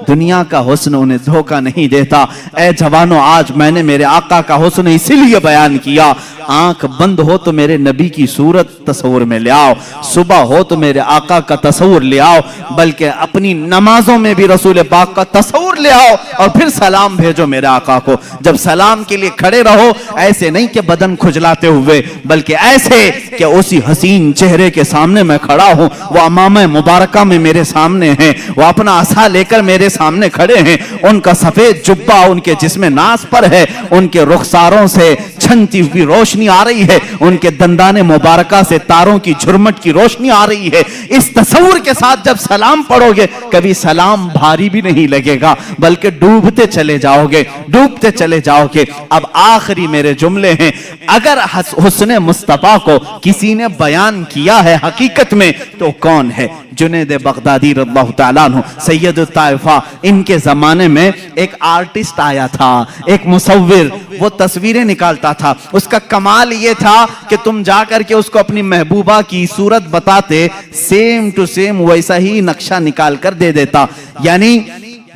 دنیا کا حسن انہیں دھوکہ نہیں دیتا۔ اے جوانوں، آج میں نے میرے آقا کا حسن اسی لیے بیان کیا، آنکھ بند ہو تو میرے نبی کی صورت تصور میں لے آؤ، صبح ہو تو میرے آقا کا تصور لے آؤ، بلکہ اپنی نمازوں میں بھی رسول پاک کا تصور لے آؤ، اور پھر سلام بھیجو میرے آقا کو۔ جب سلام کے لیے کھڑے رہو، ایسے نہیں کہ بدن کھجلاتے ہوئے، بلکہ ایسے کہ اسی حسین چہرے کے سامنے میں کھڑا ہوں، وہ امامہ مبارکہ میں میرے سامنے ہیں، وہ اپنا عصا لے کر میرے سامنے کھڑے ہیں، ان کا سفید جبہ ان کے جسم ناز پر ہے، ان کے رخساروں سے چھنتی ہوئی روشنی آ رہی ہے، ان کے دندان مبارکہ سے تاروں کی جھرمٹ کی روشنی آ رہی ہے۔ اس تصور کے ساتھ جب سلام پڑھو گے، کبھی سلام بھاری بھی نہیں لگے گا، بلکہ ڈوبتے چلے جاؤ گے، ڈوبتے چلے جاؤ گے۔ اب آخری میرے جملے ہیں، اگر حسن مصطفیٰ کو کسی نے بیان کیا ہے حقیقت میں تو کون ہے؟ جنید بغدادی رضی اللہ تعالیٰ عنہ، سید الطائفہ۔ ان کے زمانے میں ایک آرٹسٹ آیا تھا، ایک مصور، وہ تصویریں نکالتا تھا۔ اس کا کمال یہ تھا کہ تم جا کر کے اس کو اپنی محبوبہ کی صورت بتاتے، سیم ٹو سیم ویسا ہی نقشہ نکال کر دے دیتا، یعنی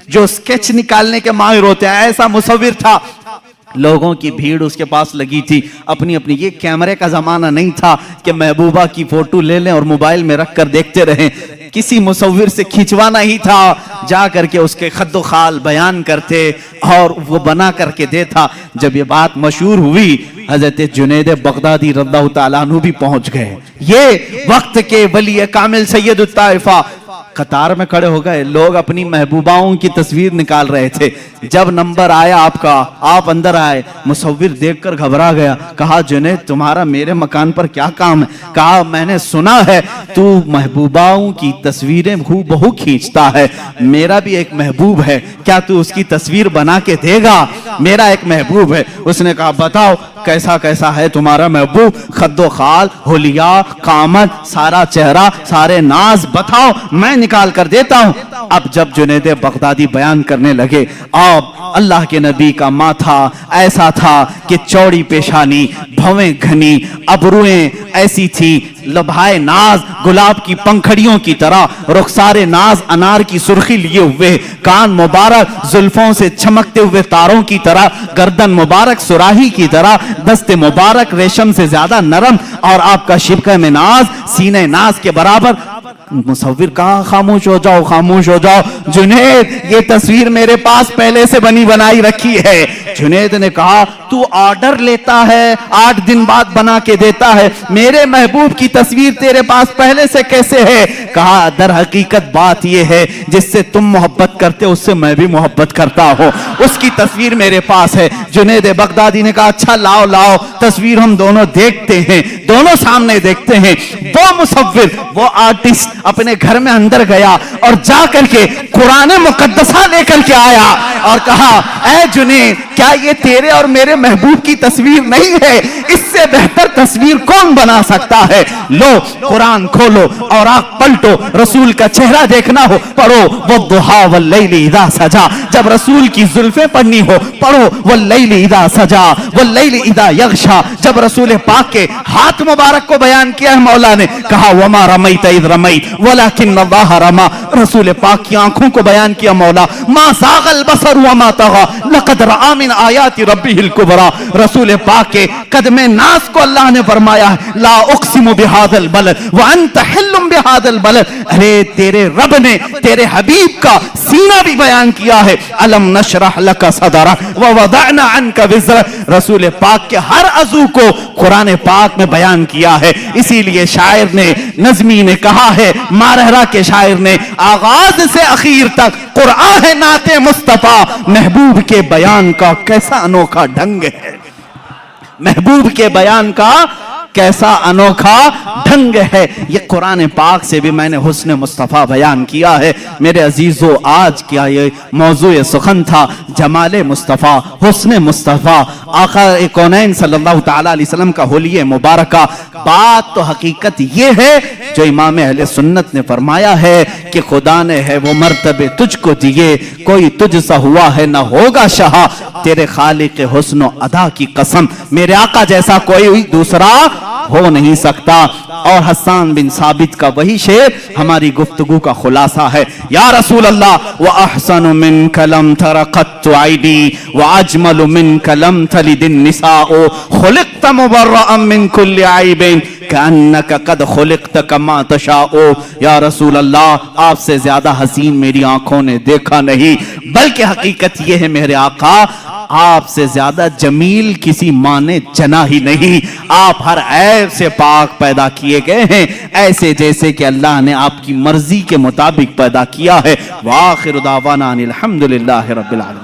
جو سکیچ نکالنے کے ماہر ہوتے ہیں، ایسا مصور تھا۔ لوگوں کی بھیڑ اس کے پاس لگی تھی، اپنی یہ کیمرے کا زمانہ نہیں تھا کہ محبوبہ کی فوٹو لے لیں اور موبائل میں رکھ کر دیکھتے رہیں، کسی مصور سے کھینچوانا ہی تھا، جا کر کے اس کے خد و خال بیان کرتے اور وہ بنا کر کے دیتا۔ جب یہ بات مشہور ہوئی، حضرت جنید بغدادی رضی اللہ تعالیٰ عنہ بھی پہنچ گئے، یہ وقت کے ولی کامل سید الطائفہ قطار میں کھڑے ہو گئے، لوگ اپنی محبوباؤں کی تصویر نکال رہے تھے۔ جب نمبر آیا آپ کا، آپ اندر آئے، مصور دیکھ کر گھبرا گیا، کہا جنید تمہارا میرے مکان پر کیا کام ہے؟ کہا میں نے سنا ہے تو محبوباؤں کی تصویریں ہو بہو کھینچتا ہے، میرا بھی ایک محبوب ہے، کیا تو اس کی تصویر بنا کے دے گا؟ میرا ایک محبوب ہے۔ اس نے کہا بتاؤ کیسا کیسا ہے تمہارا محبوب؟ خد و خال، حلیہ، قامت، سارا چہرہ، سارے ناز بتاؤ، میں نکال کر دیتا ہوں۔ اب جب جنید بغدادی بیان کرنے لگے، اب اللہ کے نبی کا ماتھا ایسا تھا کہ چوڑی پیشانی، بھویں گھنی، ابرویں ایسی تھی، لبھائے ناز گلاب کی پنکھڑیوں کی طرح، رخسار ناز انار کی سرخی لیے ہوئے، کان مبارک زلفوں سے چمکتے ہوئے تاروں کی طرح، گردن مبارک سراہی کی طرح، دست مبارک ریشم سے زیادہ نرم، اور آپ کا شبکہ میں ناز سینے ناز کے برابر۔ مصور کہا خاموش ہو جاؤ، خاموش ہو جاؤ، جنید یہ تصویر میرے پاس پہلے سے بنی بنائی رکھی ہے۔ جنید نے کہا تو آرڈر لیتا ہے، 8 دن بعد بنا کے دیتا ہے، میرے محبوب کی تصویر تیرے پاس پہلے سے کیسے ہے؟ کہا در حقیقت بات یہ ہے جس سے تم محبت کرتے اس سے میں بھی محبت کرتا ہوں، اس کی تصویر میرے پاس ہے۔ جنید بغدادی نے کہا اچھا لاؤ لاؤ تصویر ہم دونوں دیکھتے ہیں، دونوں سامنے دیکھتے ہیں۔ وہ مصور، وہ آرٹسٹ اپنے گھر میں اندر گیا اور جا کر کے قرآن مقدسہ لے کر کے آیا اور کہا اے جنید کیا یہ تیرے اور میرے محبوب کی تصویر نہیں ہے؟ اس سے بہتر تصویر کون بنا سکتا ہے؟ لو قرآن کھولو اور آنکھ پلٹو، رسول کا چہرہ دیکھنا ہو پڑھو والضحیٰ واللیل اذا سجا، جب رسول کی زلفیں پڑھنی ہو پڑھو واللیل اذا سجا واللیل اذا یغشا، جب رسول پاک کے ہاتھ مبارک کو بیان کیا ہے مولا نے، کہا وما رمیت اذ رمیت ولکن اللہ رما، رسول پاک کی آنکھوں کو بیان کیا مولا ما زاغ البصر وما طغى لقد رأى من آیات ربہ الکبریٰ، رسول پاک کے قدم ناز کو اللہ نے فرمایا ہے لا اقسم بہذا البلد وانت حل بہذا البلد، ارے تیرے رب نے تیرے حبیب کا سینہ بھی بیان کیا ہے، الم نشرح لک صدرک ووضعنا عنک وزرک، رسول پاک کے ہر عضو کو قرآن پاک میں بیان کیا ہے۔ اسی لیے شاعر نے، نظمی نے کہا ہے، مارہرہ کے شاعر نے، آغاز سے اخیر تک قرآن ہے نعت مصطفیٰ، محبوب کے بیان کا کیسا انوکھا ڈھنگ ہے، محبوب کے بیان کا کیسا انوکھا ڈھنگ ہے۔ یہ قرآن پاک سے بھی میں نے حسن مصطفیٰ بیان کیا ہے۔ میرے عزیزو آج کیا یہ موضوع سخن تھا، جمال مصطفیٰ، حسن مصطفیٰ، آقا کونین صلی اللہ تعالیٰ علیہ وسلم کا حلیہ مبارکہ۔ بات تو حقیقت یہ ہے جو امام اہل سنت نے فرمایا ہے کہ خدا نے ہے وہ مرتبے تجھ کو دیے، کوئی تجھ سا ہوا ہے نہ ہوگا شہا، تیرے خالق حسن و ادا کی قسم میرے آقا جیسا کوئی دوسرا ہو نہیں سکتا۔ اور حسان بن ثابت کا وہی شعر ہماری گفتگو کا خلاصہ ہے، یا رسول اللہ وَأَحْسَنُ مِنْكَ لَمْ تَرَ قَطُّ عَيْنِي وَأَجْمَلُ مِنْكَ لَمْ تَلِدِ النِّسَاءُ خُلِقْتَ مُبَرَّأً مِنْ كُلِّ عَيْبٍ كَأَنَّكَ قَدْ خُلِقْتَ كَمَا تَشَاءُ، یا رسول اللہ آپ سے زیادہ حسین میری آنکھوں نے دیکھا نہیں، بلکہ حقیقت یہ ہے میرے آقا آپ سے زیادہ جمیل کسی ماں نے جنا ہی نہیں، آپ ہر عیب سے پاک پیدا کیے گئے ہیں، ایسے جیسے کہ اللہ نے آپ کی مرضی کے مطابق پیدا کیا ہے۔ وآخر دعوانا ان الحمدللہ رب العالمین۔